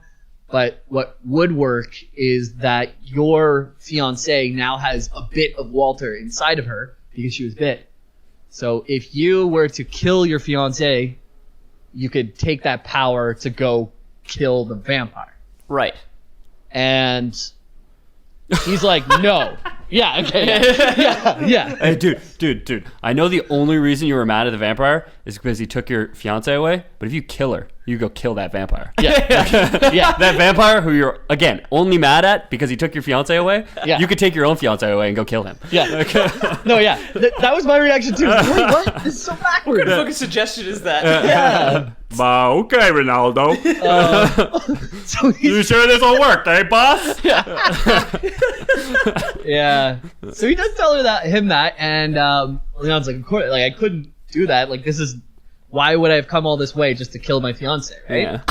But what would work is that your fiancée now has a bit of Walter inside of her because she was bit. So if you were to kill your fiancée, you could take that power to go kill the vampire. Right. And he's like, no. Yeah, okay. Yeah. Hey, dude. I know the only reason you were mad at the vampire is because he took your fiance away. But if you kill her, you go kill that vampire. Yeah. That vampire who you're again only mad at because he took your fiance away. Yeah. You could take your own fiance away and go kill him. Yeah. No, yeah. That was my reaction too. Wait, what? This is so backwards. What kind of fucking suggestion is that? Yeah. Okay, Ronaldo. So You he's, sure this will work, eh, boss? yeah. So he does tell her him that, and Leon's like, of course, like I couldn't do that. Like this is why would I have come all this way just to kill my fiance, right? Yeah.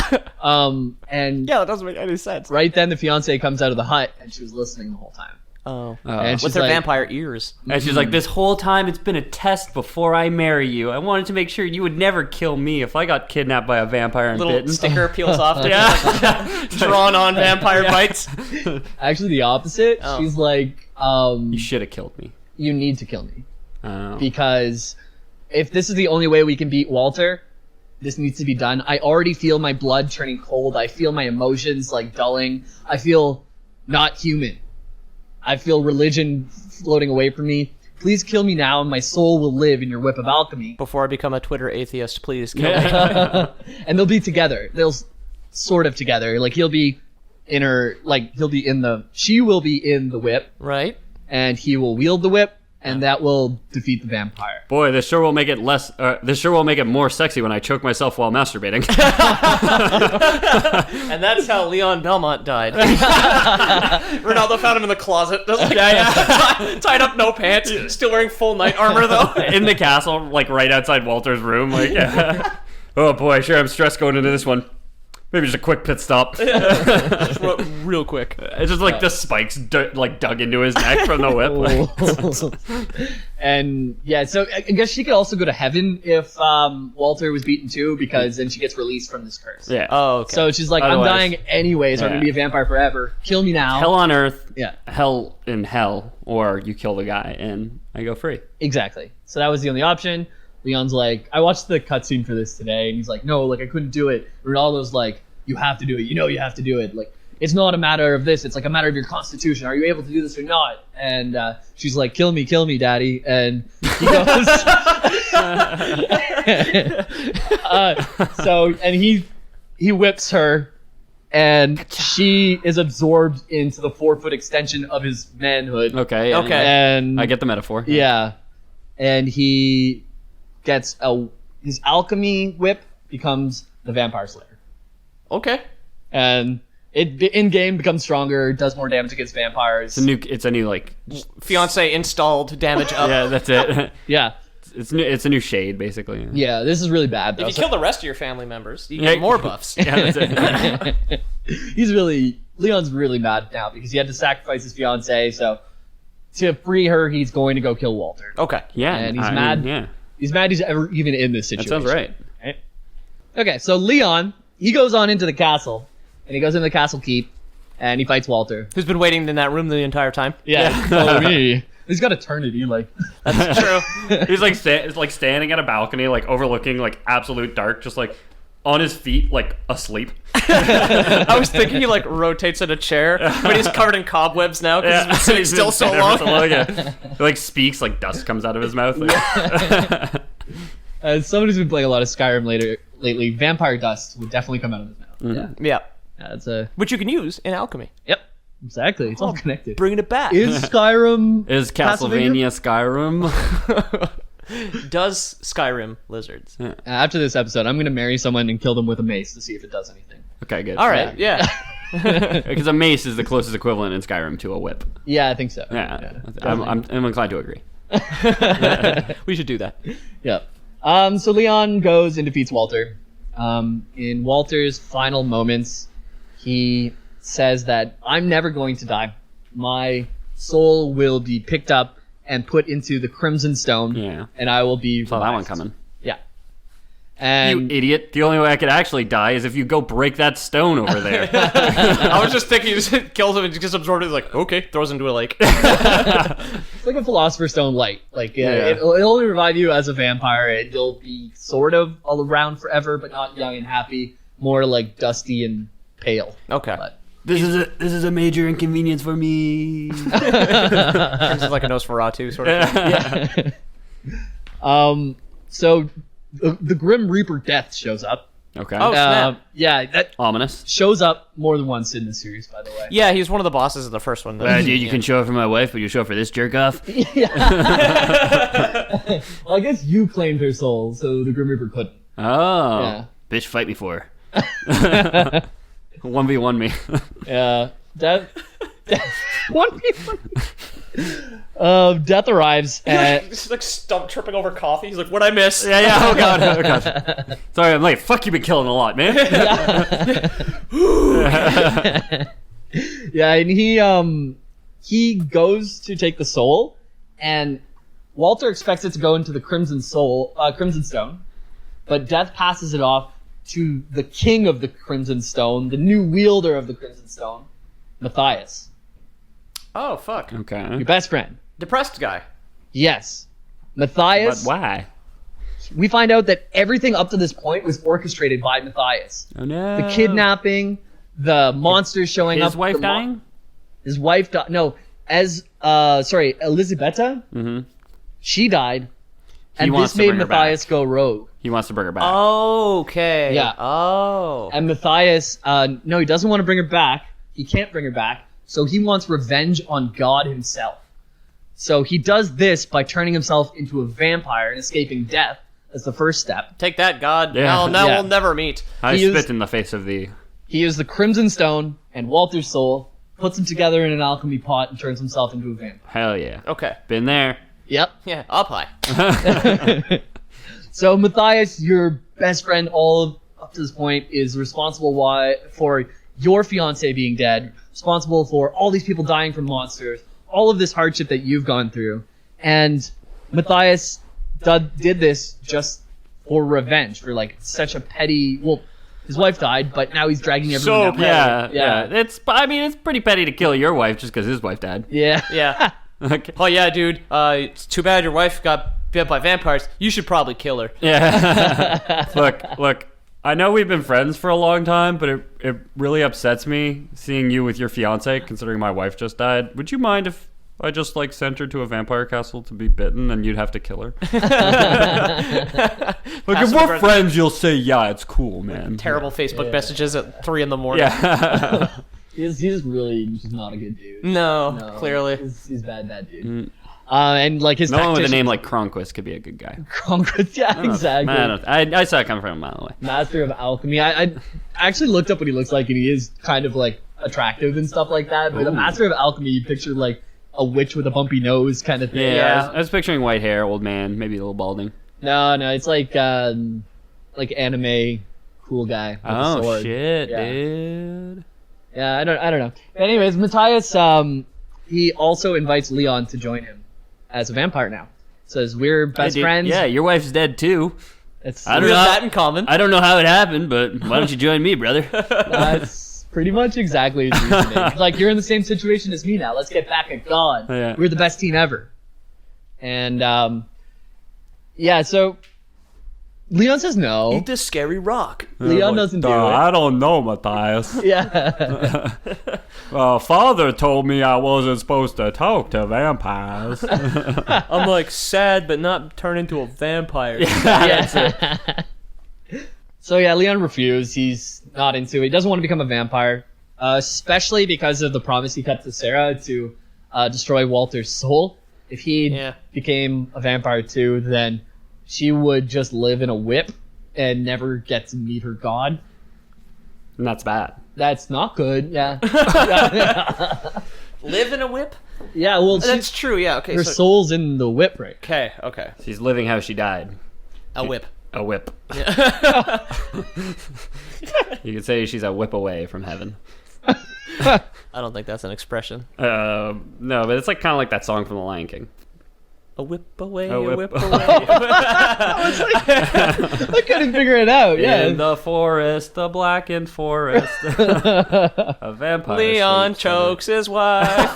And Yeah, that doesn't make any sense. right then the fiance comes out of the hut, and she was listening the whole time. Oh. And With she's her like, vampire ears. And she's like, this whole time it's been a test before I marry you. I wanted to make sure you would never kill me if I got kidnapped by a vampire and Little bitten. sticker peels off. Yeah. Drawn on vampire bites. Actually, the opposite. Oh. She's like, You should have killed me. you need to kill me. Oh. Because if this is the only way we can beat Walter, this needs to be done. I already feel my blood turning cold. I feel my emotions like dulling. I feel not human. I feel religion floating away from me. Please kill me now, and my soul will live in your whip of alchemy. Before I become a Twitter atheist, please kill me. And they'll be together. They'll sort of together. Like he'll be in her. Like he'll be in the. She will be in the whip, Right? and he will wield the whip, and that will defeat the vampire. Boy, this sure will make it less. This sure will make it more sexy when I choke myself while masturbating. And that's how Leon Belmont died. Ronaldo found him in the closet. Tied up, no pants. Still wearing full knight armor, though. In the castle, like right outside Walter's room. Like, oh boy, sure I'm stressed going into this one. Maybe just a quick pit stop. Real quick. It's just like the spikes dug into his neck from the whip. And yeah, so I guess she could also go to heaven if Walter was beaten too, because then she gets released from this curse. Yeah. Oh, okay. So she's like, Otherwise- I'm dying anyways, or I'm Yeah. gonna be a vampire forever. Kill me now. Hell on earth, Yeah, hell in hell, or you kill the guy and I go free. exactly. So that was the only option. Leon's like, I watched the cutscene for this today, and he's like, no, like I couldn't do it. Ronaldo's like, you have to do it. You know you have to do it. Like, it's not a matter of this. It's like a matter of your constitution. Are you able to do this or not? And she's like, kill me, daddy. And He goes. And he whips her, and she is absorbed into the 4-foot extension of his manhood. Okay. Yeah, Okay. And I get the metaphor. yeah, and he gets his alchemy whip becomes the Vampire Slayer, Okay. and it in game becomes stronger, does more damage against vampires. It's a new like. Fiance installed, damage up. Yeah, that's it. Yeah, It's a new shade basically. yeah, this is really bad. Though. If you kill the rest of your family members, you Yeah. get more buffs. Yeah, that's it. Leon's really mad now because he had to sacrifice his fiance. So to free her, he's going to go kill Walter. Okay. Yeah, And he's I mad. mean, yeah, He's mad he's ever even in this that situation. sounds right. Okay, so Leon, he goes on into the castle, and he goes into the castle keep, and he fights Walter. Who's been waiting in that room the entire time? Yeah, oh, me. He's got eternity, like. That's true. He's like standing at a balcony, like overlooking like absolute dark, just like on his feet, like asleep. I was thinking he like rotates in a chair, but he's covered in cobwebs now because he's been sitting still so long. Yeah. He like speaks, like dust comes out of his mouth. Somebody's been playing a lot of Skyrim lately. Vampire dust would definitely come out of his mouth. Yeah. Yeah, that's a. Which you can use in alchemy. Yep, exactly. It's all connected. Bringing it back. Is Skyrim. Is Castlevania Skyrim? Does Skyrim lizards? After this episode, I'm going to marry someone and kill them with a mace to see if it does anything. Okay, good. All right. Yeah. Because a mace is the closest equivalent in Skyrim to a whip. Yeah, I think so. Yeah, I'm inclined to agree. We should do that. Yep. So Leon goes and defeats Walter. In Walter's final moments, he says that I'm never going to die. My soul will be picked up and put into the Crimson Stone. Yeah. And I will be Saw that one revived. coming. Yeah. And You idiot. The only way I could actually die is if you go break that stone over there. I was just thinking he just kills him and just gets absorbed. He's like, okay, throws him into a lake. it's like a Philosopher's Stone light. Like it'll only revive you as a vampire. You'll be sort of all around forever, but not young and happy. More like dusty and pale. Okay. But This is a major inconvenience for me. This is like a Nosferatu sort of thing. So the Grim Reaper Death shows up. Okay. Oh, snap. Yeah, that Ominous. shows up more than once in the series, by the way. Yeah, he's one of the bosses of the first one. Dude, you can show it for my wife, but you show it for this jerk off. Well, I guess you claimed her soul, so the Grim Reaper couldn't. Oh. Yeah. Bitch, fight me for her. 1v1 me. Yeah. Death 1v1. Death arrives and He's like tripping over coffee. He's like, what'd I miss? Yeah. Oh god. Sorry, I'm late. Fuck, you been killing a lot, man. yeah, and he goes to take the soul, and Walter expects it to go into the Crimson Stone, but Death passes it off to the king of the Crimson Stone, the new wielder of the Crimson Stone, Matthias, Oh, fuck. Okay. your best friend. Depressed guy. Yes, But Matthias. why? We find out that everything up to this point was orchestrated by Matthias. Oh no. The kidnapping, the monsters showing up. His wife the dying? His wife died. No, Elizabetta. Mm-hmm. She died, and wants this to made bring her Matthias go rogue. He wants to bring her back. Okay. Yeah. Oh. And Matthias, no, he doesn't want to bring her back. He can't bring her back, so he wants revenge on God himself. So he does this by turning himself into a vampire and escaping death. That's the first step. Take that, God. Yeah. Now Yeah. we'll never meet. I he spit is- in the face of the... He used the Crimson Stone and Walter's soul, puts them together in an alchemy pot, and turns himself into a vampire. Hell yeah. Okay. Been there. Yep. Yeah, up high. So Matthias, your best friend up to this point, is responsible for your fiance being dead, responsible for all these people dying from monsters, all of this hardship that you've gone through. And Matthias did this just for revenge, for like such a petty... Well, his wife died, but now he's dragging everyone down. Yeah. It's pretty petty to kill your wife just because his wife died. Yeah. Yeah. Okay. Oh, yeah, dude. It's too bad your wife got bit by vampires. You should probably kill her. Yeah. Look. I know we've been friends for a long time, but it really upsets me seeing you with your fiance, considering my wife just died. Would you mind if I just like sent her to a vampire castle to be bitten, and you'd have to kill her. Like if we're friends, you'll say, "Yeah, it's cool, man." Terrible Facebook messages at 3 a.m. Yeah. He's really just not a good dude. No, clearly. He's bad dude. And like his No one with a tactician- name like Cronquist could be a good guy. Congress, yeah, exactly. Man, I saw it coming from a mile away. Master of alchemy. I actually looked up what he looks like, and he is kind of like attractive and stuff like that. But the Master of alchemy, you picture like a witch with a bumpy nose kind of thing. Yeah, I was picturing white hair, old man, maybe a little balding. No, it's like anime cool guy. With a sword. Shit, Yeah. dude. Yeah, I don't know. But anyways, Matthias, he also invites Leon to join him as a vampire now. Says we're best Hey, dude, friends. Yeah, your wife's dead too. It's, I don't We know. have that in common. I don't know how it happened, but why don't you join me, brother? That's pretty much exactly his reasoning. Like, you're in the same situation as me now. Let's get back at God. Yeah. We're the best team ever. And so Leon says no. Eat this scary rock. Leon doesn't do it. I don't know, Matthias. Yeah. Father told me I wasn't supposed to talk to vampires. I'm like sad, but not turn into a vampire. So yeah, Leon refused. He's not into it. He doesn't want to become a vampire, especially because of the promise he cut to Sarah to destroy Walter's soul. If he became a vampire too, then she would just live in a whip and never get to meet her god. And that's bad. That's not good. Yeah. Live in a whip? Yeah. Well, That's true. Yeah. Okay. her soul's in the whip, right? Okay. She's living how she died. A whip. A whip. You could say she's a whip away from heaven. I don't think that's an expression. No, but it's like kind of like that song from The Lion King. A whip away. A A whip whip away. away. I couldn't figure it out. Yeah. In the forest, the blackened forest, a vampire. Leon sleeps chokes his wife.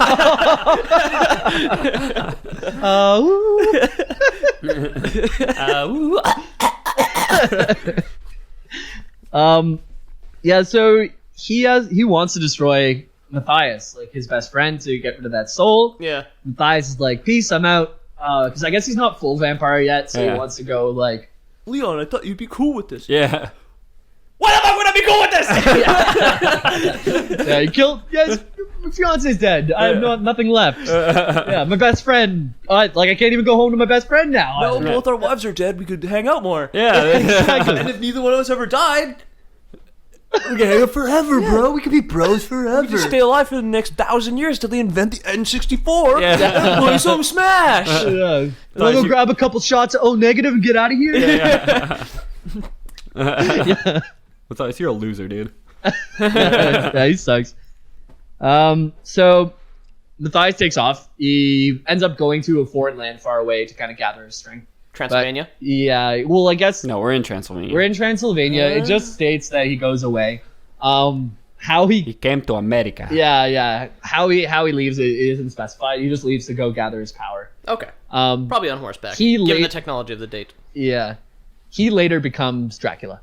Yeah, so he wants to destroy Matthias, like his best friend, to get rid of that soul. Yeah. Matthias is like, peace, I'm out. Because I guess he's not full vampire yet, so Yeah. he wants to go like. Leon, I thought you'd be cool with this. Yeah. What am I gonna be cool with this? Yeah, he killed. Yes, my fiance's dead. I have nothing left. Yeah, my best friend. I can't even go home to my best friend now. No, both our wives are dead. We could hang out more. Yeah. And if neither one of us ever died, we can hang out forever, bro. We could be bros forever. We could stay alive for the next 1,000 years till they invent the N64 Yeah. and play some Smash. Yeah. Wanna go grab a couple shots of O negative and get out of here? Matthias, you're a loser, dude. Yeah, he sucks. So Matthias takes off. He ends up going to a foreign land far away to kind of gather his strength. Transylvania? But, yeah, well, I guess No, we're in Transylvania. we're in Transylvania. It just states that he goes away. How He he, came to America. how he leaves it isn't specified. He just leaves to go gather his power. Okay. Um, Probably on horseback. He given late- the technology of the date. yeah, he later becomes Dracula.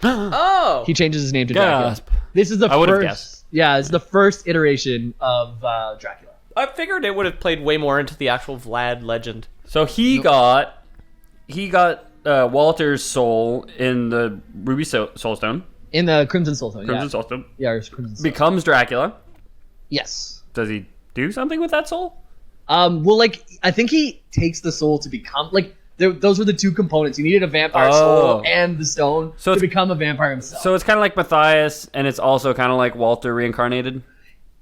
Oh! He changes his name to Dracula. Gasp. This is the I would've first. guessed. Yeah, it's the first iteration of Dracula. I figured it would have played way more into the actual Vlad legend. So he got Walter's soul in the Ruby Soulstone. In the Crimson Soulstone. Crimson yeah. Soulstone. Yeah, it's Crimson Soulstone. Becomes Dracula. Yes. Does he do something with that soul? Well, like, I think he takes the soul to become, like, those were the two components. He needed a vampire soul and the stone So to it's- become a vampire himself. So it's kind of like Matthias, and it's also kind of like Walter reincarnated.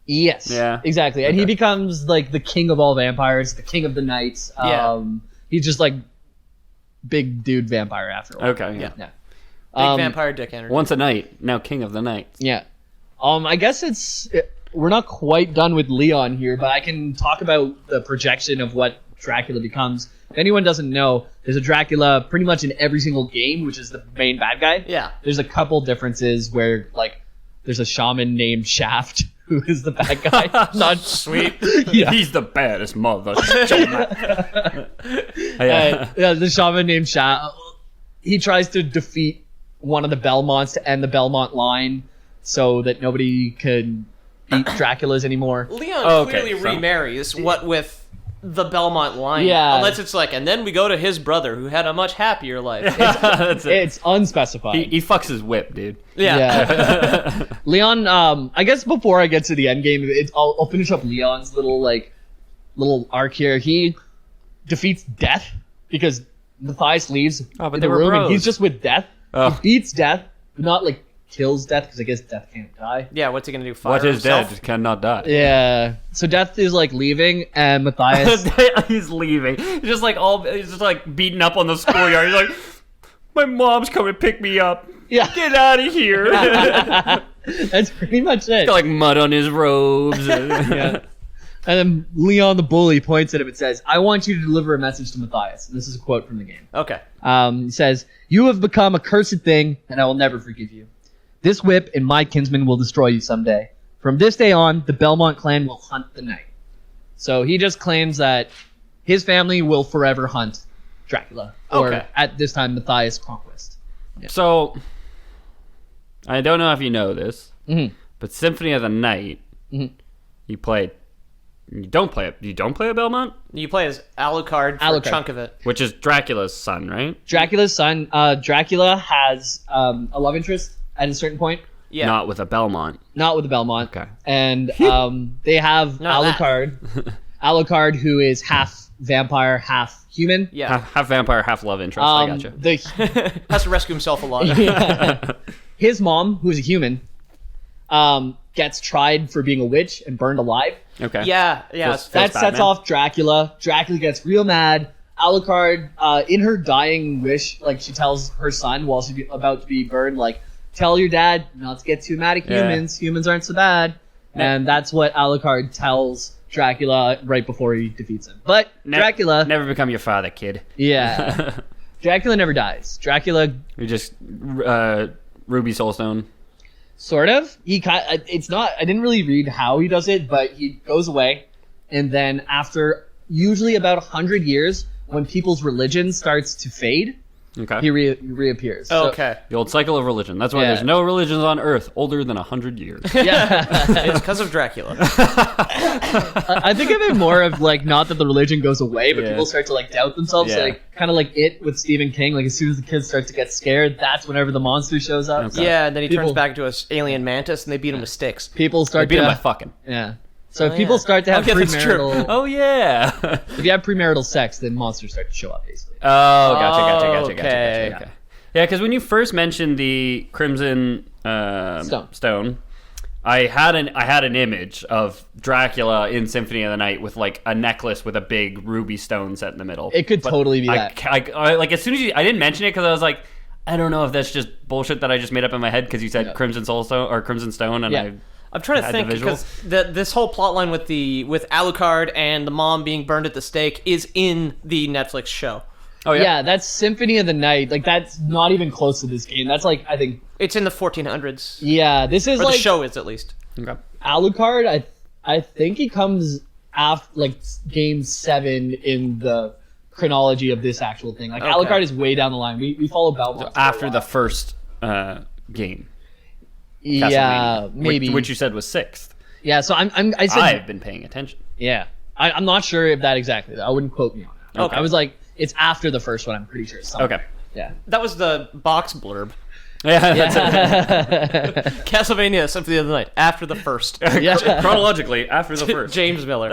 Yes. Yeah. Exactly. And he becomes, like, the king of all vampires, the king of the nights. Yeah. He's just, like, big dude vampire after a while. Okay, yeah. Yeah. Big vampire dick energy. Once a night, now king of the night. Yeah. I guess we're not quite done with Leon here, but I can talk about the projection of what Dracula becomes. If anyone doesn't know, there's a Dracula pretty much in every single game, which is the main bad guy. Yeah. There's a couple differences where, like, there's a shaman named Shaft who is the bad guy. Not Sweet. Yeah. He's the baddest mother. Yeah, the shaman named Shaft. He tries to defeat one of the Belmonts to end the Belmont line so that nobody can beat Draculas anymore. Leon clearly remarries, what with the Belmont line. Yeah. Unless it's like, and then we go to his brother who had a much happier life. That's it. It's unspecified. He fucks his whip, dude. Yeah. Leon, I guess before I get to the end game, I'll finish up Leon's little arc here. He defeats Death because Matthias leaves but in they the were room and bros. he's just with Death. Oh. He beats Death, but not like kills Death because I guess Death can't die. Yeah, what's he gonna do? Fire What is himself? dead cannot die. Yeah. So Death is like leaving and Matthias. He's leaving. He's just like beating up on the schoolyard. He's like, my mom's coming to pick me up. Yeah. Get out of here. That's pretty much it. Got like mud on his robes. Yeah. And then Leon the bully points at him and says, I want you to deliver a message to Matthias. And this is a quote from the game. Okay. He says, you have become a cursed thing, and I will never forgive you. This whip and my kinsman will destroy you someday. From this day on, the Belmont clan will hunt the night. So he just claims that his family will forever hunt Dracula. Or Okay. at this time, Matthias Conquest. So, I don't know if you know this, Mhm. but Symphony of the Night, Mhm. you don't play a Belmont? You play as Alucard for Alucard. a chunk of it. Which is Dracula's son, right? Dracula's son, Dracula has a love interest at a certain point. Yeah. Not with a Belmont. Not with the Belmont. Okay. And they have Not that. Alucard. Alucard, who is half vampire, half human. Yeah. Half vampire, half love interest. I gotcha. Has to rescue himself a lot. His mom, who's a human, gets tried for being a witch and burned alive. Okay. Yeah. Feels That sets Batman. off Dracula. Dracula gets real mad. Alucard, in her dying wish, like she tells her son while she's about to be burned, like, tell your dad not to get too mad at humans. Humans aren't so bad. And that's what Alucard tells Dracula right before he defeats him. But Dracula... Never become your father, kid. Yeah. Dracula never dies. Dracula... You just Ruby Soulstone. Sort of. It's not... I didn't really read how he does it, but he goes away. And then after usually about 100 years, when people's religion starts to fade, Okay. he reappears. So- Okay. The old cycle of religion. That's why Yeah. there's no religions on Earth older than 100 years. Yeah. It's because of Dracula. I think of it more of like not that the religion goes away, but Yeah. people start to like doubt themselves. Yeah. Like kind of like It with Stephen King. Like as soon as the kids start to get scared, that's whenever the monster shows up. Okay. Yeah, and then he turns People- back into an alien mantis, and they beat him with sticks. People They start beat him by to fucking. yeah. So if people start to have Okay, that's true. premarital, Oh, yeah. if you have premarital sex, then monsters start to show up basically. Oh, gotcha. Okay. Okay. Yeah, because when you first mentioned the Crimson Stone, I had an image of Dracula in Symphony of the Night with like a necklace with a big ruby stone set in the middle. It could But totally be I, that. I like as soon as I didn't mention it because I was like, I don't know if that's just bullshit that I just made up in my head because you said Yeah. Crimson Soulstone or Crimson Stone, and Yeah. I'm trying to had think the because this whole plotline with Alucard and the mom being burned at the stake is in the Netflix show. Oh Yeah, that's Symphony of the Night. Like that's not even close to this game. That's like I think. It's in the 1400s. Yeah, this is Or like the show is, at least. Okay. Alucard. I think he comes after like game 7 in the chronology of this actual thing. Like Okay. Alucard is way down the line. We follow Belmonts for a After the while. first game. Yeah, Castlevania, maybe. which you said was 6th. Yeah, so I said I've been paying attention. yeah. I'm not sure if that exactly. I wouldn't quote me on it. Okay. I was like, it's after the first one. I'm pretty sure. Somewhere. Okay. Yeah. That was the box blurb. Yeah, that's Castlevania Symphony of the Night, after the first. it. Yeah. Chronologically, after the first. James Miller.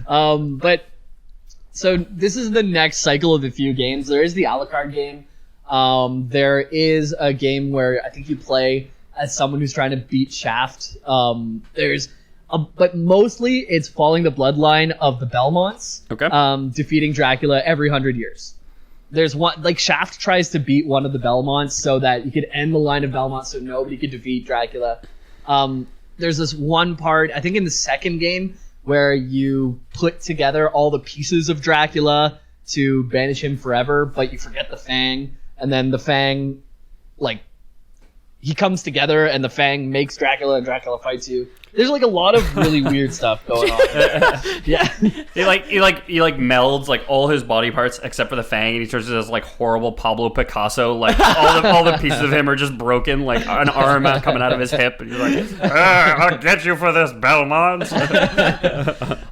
But so this is the next cycle of a few games. There is the Alucard game. There is a game where I think you play as someone who's trying to beat Shaft. But mostly it's following the bloodline of the Belmonts. Okay. Defeating Dracula every 100 years. There's one like Shaft tries to beat one of the Belmonts so that he could end the line of Belmonts so nobody could defeat Dracula. There's this one part I think in the second game where you put together all the pieces of Dracula to banish him forever, but you forget the Fang, and then the Fang, like, he comes together and the Fang makes Dracula and Dracula fights you. There's like a lot of really weird stuff going on. Yeah. He melds like all his body parts except for the fang, and he turns into this like horrible Pablo Picasso. Like all the pieces of him are just broken, like an arm coming out of his hip, and he's like, "I'll get you for this, Belmonts."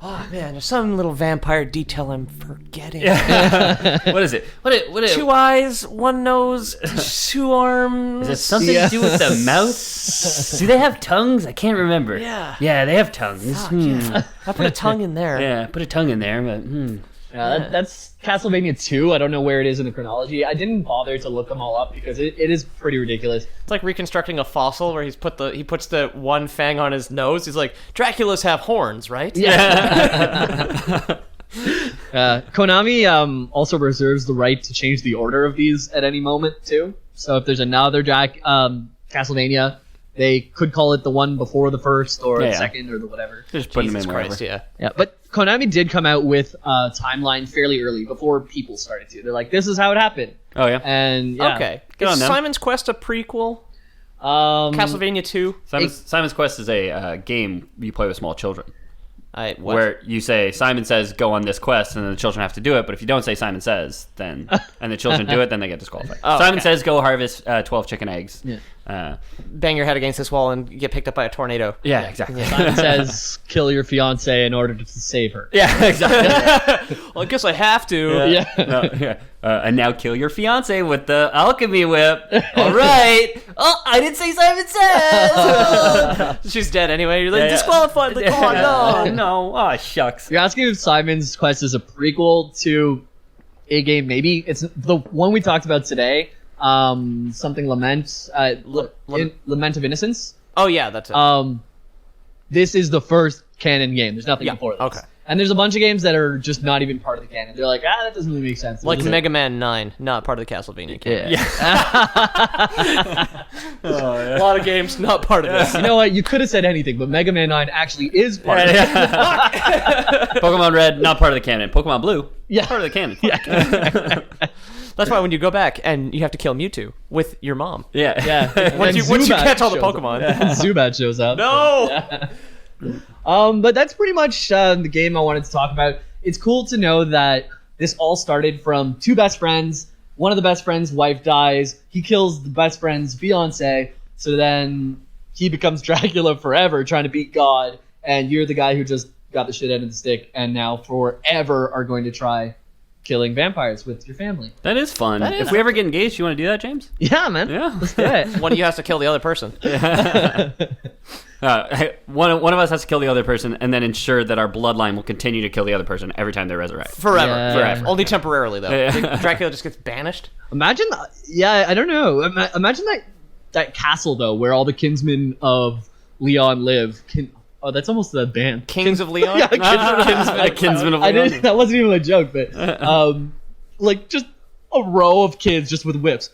Oh man, there's some little vampire detail I'm forgetting. What is it? What? 2 eyes, 1 nose, 2 arms. Is it something to do with the mouth? Do they have tongues? I can't remember. Yeah, they have tongues. Yeah. I put a tongue in there. Yeah, put a tongue in there, but That's Castlevania 2. I don't know where it is in the chronology. I didn't bother to look them all up because it is pretty ridiculous. It's like reconstructing a fossil where he puts the one fang on his nose. He's like, Draculas have horns, right? Yeah. Konami also reserves the right to change the order of these at any moment too. So if there's another Castlevania, they could call it the one before the first or the second or the whatever. Just put them in Christ, wherever. Yeah, but Konami did come out with a timeline fairly early before people started to. They're like, this is how it happened. Oh yeah. And yeah. Okay. Good on Is them. Simon's Quest a prequel? Castlevania 2? Simon's Quest is a game you play with small children. What? Where you say, Simon says, go on this quest, and then the children have to do it. But if you don't say Simon says, then and the children do it, then they get disqualified. Simon says, go harvest 12 chicken eggs. Yeah. Bang your head against this wall and get picked up by a tornado. Yeah, exactly. Simon says, kill your fiance in order to save her. Yeah, exactly. Well, I guess I have to. Yeah. No, yeah. And now kill your fiance with the alchemy whip. All right. Oh, I didn't say Simon says. She's dead anyway. You're like, disqualified. Like, oh, no. No. Oh, shucks. You're asking if Simon's Quest is a prequel to a game. Maybe it's the one we talked about today. Something Lament. Lament of Innocence. Oh, yeah, that's it. This is the first canon game. There's nothing before this. Okay. And there's a bunch of games that are just not even part of the canon. They're like, that doesn't really make sense. Like Mega Man 9, not part of the Castlevania canon. Yeah. A lot of games, not part of this. You know what? You could have said anything, but Mega Man 9 actually is part of it. Pokemon Red, not part of the canon. Pokemon Blue, Yeah. part of the canon. Yeah. That's why when you go back and you have to kill Mewtwo with your mom. Yeah. Yeah. Once you catch all the Pokemon. Zubat shows up. No! Yeah. But that's pretty much the game I wanted to talk about. It's cool to know that this all started from 2 best friends. One of the best friends' wife dies. He kills the best friend's fiance. So then he becomes Dracula forever, trying to beat God. And you're the guy who just got the shit end of the stick and now forever are going to try killing vampires with your family. That is fun. If we ever get engaged, you want to do that, James? Yeah, man. Yeah. Let's do it. One of you has to kill the other person. One of us has to kill the other person and then ensure that our bloodline will continue to kill the other person every time they resurrect. Forever. Yeah. Forever. Only temporarily, though. Yeah. Dracula just gets banished. Imagine, I don't know. Imagine that castle, though, where all the kinsmen of Leon live. Oh, that's almost a band. Kings of Leon? Yeah, Kinsman of I Leon. didn't. That wasn't even a joke, but like just a row of kids just with whips,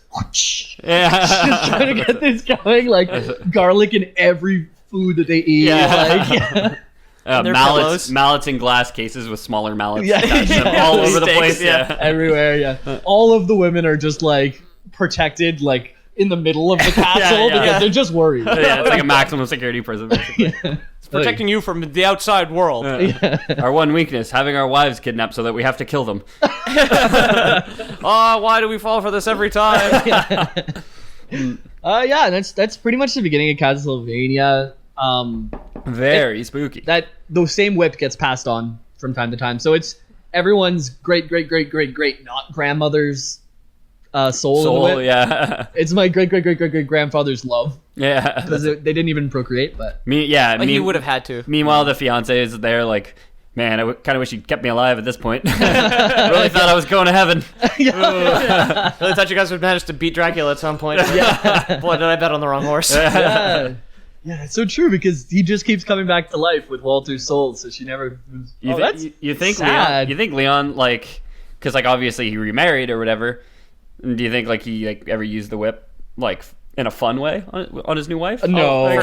Yeah. just trying to get this going. Like garlic in every food that they eat. Yeah. Like, Mallets in glass cases with smaller mallets Yeah. attached to them all over the Stakes, place. yeah. everywhere. Yeah, all of the women are just like protected, like in the middle of the castle yeah. because they're just worried. Yeah, it's like a maximum security prison. Basically. It's protecting you from the outside world. Our one weakness: having our wives kidnapped so that we have to kill them. Oh, why do we fall for this every time? Yeah, that's pretty much the beginning of Castlevania. Very spooky. That the same whip gets passed on from time to time, so it's everyone's great not grandmother's soul in the whip. Yeah. It's my great grandfather's love Yeah. because they didn't even procreate. But You would have had to. Meanwhile, the fiance is there, like, man, I kind of wish he'd kept me alive at this point. Really thought I was going to heaven. I really thought you guys would manage to beat Dracula at some point. Yeah. Boy, did I bet on the wrong horse. yeah, it's so true because he just keeps coming back to life with Walter's soul. So she never. You think sad. Leon, like, because like obviously he remarried or whatever. Do you think like he ever used the whip like in a fun way on his new wife? No.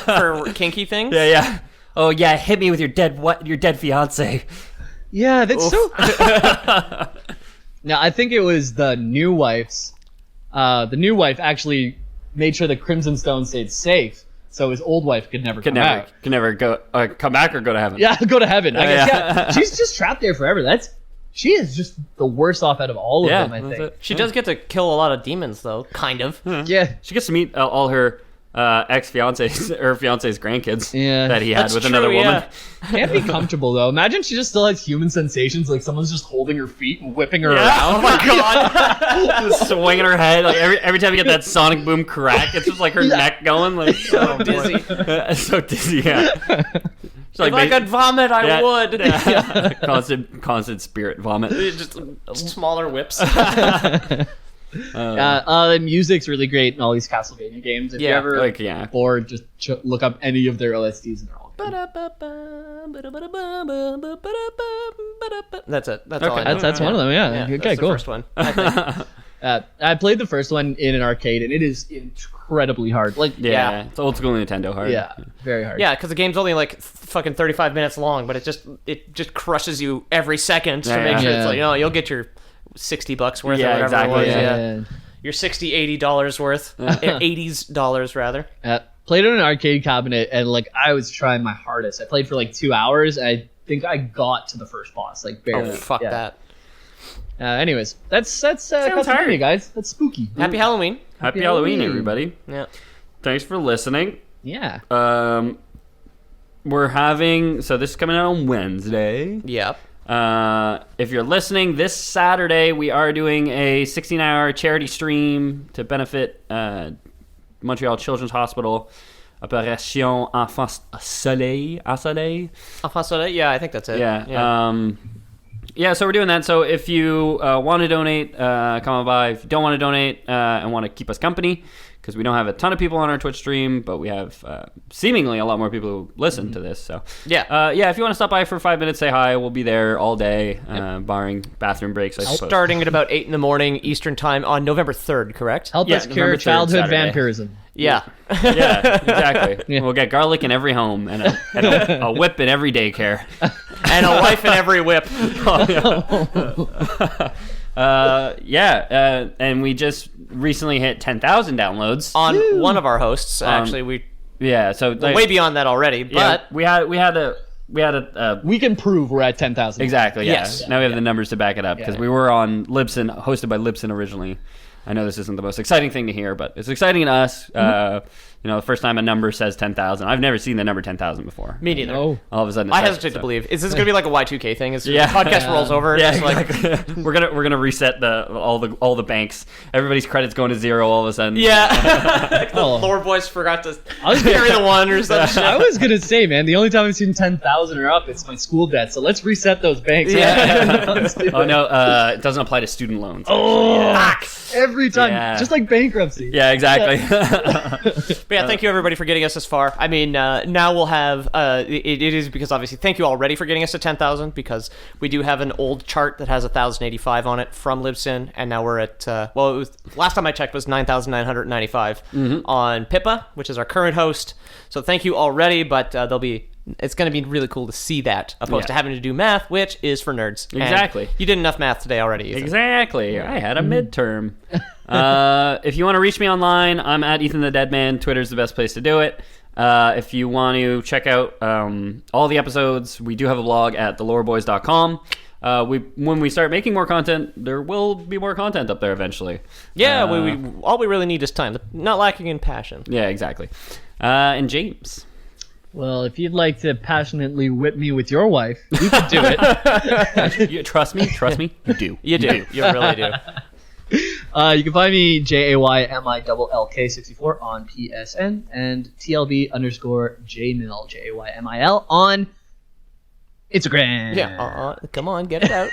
For kinky things? Yeah. Oh yeah, hit me with your dead fiance. Yeah, that's so. Now I think it was the new wife's. The new wife actually made sure the Crimson Stone stayed safe so his old wife could never come back. Could never come back or go to heaven. Yeah, go to heaven. I guess. Yeah. She's just trapped there forever. She is just the worst off out of all of them, I think. She does get to kill a lot of demons, though, kind of. Yeah. She gets to meet all her ex-fiance's or fiance's grandkids that he had That's with true, another woman. Can't be comfortable, though. Imagine she just still has human sensations, like someone's just holding her feet and whipping her around. Oh my god! Just swinging her head. Like every time you get that sonic boom crack, it's just like her neck going. Like So dizzy. so dizzy, yeah. If I could vomit, I would. Yeah. Constant spirit vomit. Just smaller whips. The music's really great in all these Castlevania games. If you're ever bored, just look up any of their OSTs and they're all good. That's it. That's all I know. That's one of them, yeah. Okay, that's cool. the first one, I think. I played the first one in an arcade, and it is incredibly hard. It's old school Nintendo hard. Yeah, very hard. Yeah, because the game's only like fucking 35 minutes long, but it just crushes you every second to make sure it's like, you'll get your $60 worth or whatever exactly, it was. Yeah. Your $60-$80 worth. $80s rather. Played it in an arcade cabinet, and I was trying my hardest. I played for 2 hours, and I think I got to the first boss, barely. Oh, fuck that. Anyways, that's Castlevania, guys. That's spooky. Happy Halloween. Happy Halloween, everybody. Yeah. Thanks for listening. Yeah. We're having this is coming out on Wednesday. Yep. If you're listening this Saturday, we are doing a 16-hour charity stream to benefit Montreal Children's Hospital. Opération Enfants Soleil. Enfants Soleil? Yeah, I think that's it. Yeah, so we're doing that. So if you want to donate, come on by. If you don't want to donate and want to keep us company, because we don't have a ton of people on our Twitch stream, but we have seemingly a lot more people who listen to this. So if you want to stop by for 5 minutes, say hi. We'll be there all day, barring bathroom breaks, I suppose. Starting at about 8 in the morning Eastern time on November 3rd, correct? Help us cure childhood vampirism. Yeah. Yeah, exactly. Yeah. We'll get garlic in every home and a whip in every daycare. And a wife in every whip. And we just recently hit 10,000 downloads on one of our hosts. Actually, we're way beyond that already. But we had a. We can prove we're at 10,000. Exactly. Yeah. Yes. Now we have the numbers to back it up because we were on Libsyn, hosted by Libsyn originally. I know this isn't the most exciting thing to hear, but it's exciting to us. The first time a number says 10,000. I've never seen the number 10,000 before. Me neither. No. All of a sudden, I hesitate to believe. Is this going to be like a Y2K thing? Is the podcast rolls over? Yeah, exactly. we're gonna reset all the banks. Everybody's credits going to zero all of a sudden. Yeah. The lore boys forgot to carry the one or some shit. I was gonna say, man, the only time I've seen 10,000 or up, it's my school debt. So let's reset those banks. Oh no, it doesn't apply to student loans. Every time, just like bankruptcy. Yeah, exactly. But thank you everybody for getting us this far. I mean, now we'll have it is because obviously thank you already for getting us to 10,000 because we do have an old chart that has 1,085 on it from Libsyn, and now we're at it was last time I checked was 9,995 on Pippa, which is our current host. So thank you already, but it's going to be really cool to see that opposed to having to do math, which is for nerds. Exactly. And you did enough math today already, Ethan. Exactly. I had a midterm. If you want to reach me online, I'm at Ethan the Deadman. Twitter's the best place to do it. If you want to check out all the episodes, we do have a blog at theloreboys.com. When we start making more content, there will be more content up there eventually. Yeah, all we really need is time. Not lacking in passion. Yeah, exactly. And James. Well, if you'd like to passionately whip me with your wife, you can do it. Trust me, you do. You do. You really do. You can find me JAYMILLK64 on PSN and TLB_JMIL JAYMIL on Instagram. Yeah, come on, get it out.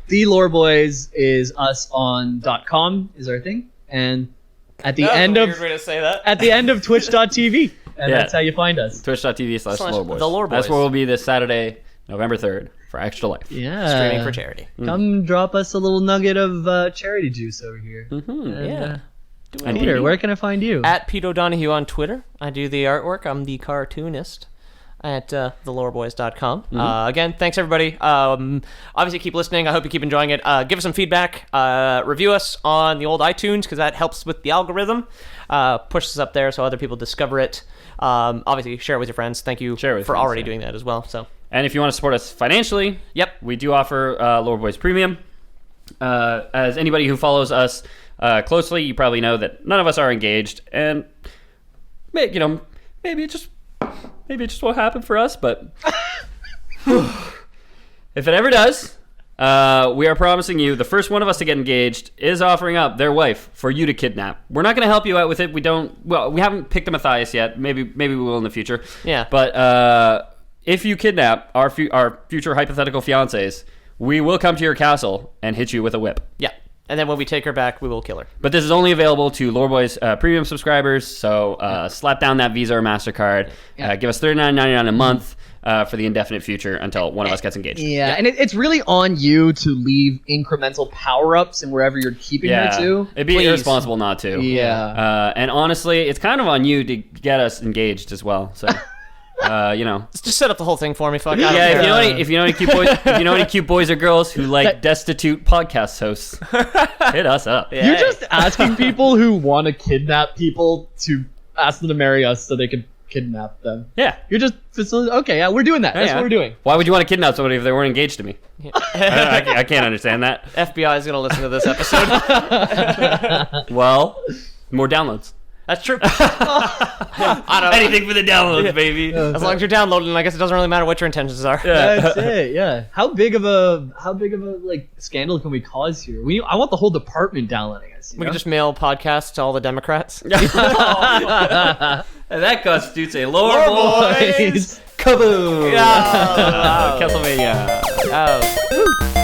The Lore Boys is us on .com is our thing, and at the end of weird way to say that. At the end of Twitch.tv, and that's how you find us. Twitch.tv/LoreBoys. The Lore Boys. That's where we'll be this Saturday, November 3rd, for Extra Life. Yeah, streaming for charity. Come drop us a little nugget of charity juice over here. Yeah. And Peter, where can I find you? At Pete O'Donohue on Twitter. I do the artwork. I'm the cartoonist. at thelowerboys.com. Again, thanks everybody. Obviously, keep listening. I hope you keep enjoying it. Give us some feedback. Review us on the old iTunes because that helps with the algorithm. Push us up there so other people discover it. Obviously, share it with your friends. Thank you for already doing that as well. So, and if you want to support us financially, we do offer Lower Boys Premium. As anybody who follows us closely, you probably know that none of us are engaged, and maybe it just won't happen for us. But if it ever does, we are promising you the first one of us to get engaged is offering up their wife for you to kidnap. We're not going to help you out with it. We haven't picked a Matthias yet. Maybe we will in the future. Yeah. But if you kidnap our future hypothetical fiancés, we will come to your castle and hit you with a whip. Yeah. And then when we take her back, we will kill her. But this is only available to Lore Boys premium subscribers, so slap down that Visa or MasterCard. Give us $39.99 a month for the indefinite future until one of us gets engaged. Yeah, and it's really on you to leave incremental power-ups in wherever you're keeping her to. It'd be irresponsible not to. Yeah. And honestly, it's kind of on you to get us engaged as well, so... just set up the whole thing for me. Fuck. If you know any cute boys or girls who like destitute podcast hosts, hit us up. You're just asking people who want to kidnap people to ask them to marry us so they can kidnap them. Yeah, you're just okay. Yeah, we're doing that. That's what we're doing. Why would you want to kidnap somebody if they weren't engaged to me? I can't understand that. FBI is gonna listen to this episode. Well, more downloads. That's true. I don't know. Anything for the downloads, baby. As long as you're downloading, I guess it doesn't really matter what your intentions are. That's it. Yeah. How big of a like scandal can we cause here? I want the whole department downloading us. We can just mail podcasts to all the Democrats. And that constitutes a Lore Boys. Kaboom! Yeah. Castlevania. Oh.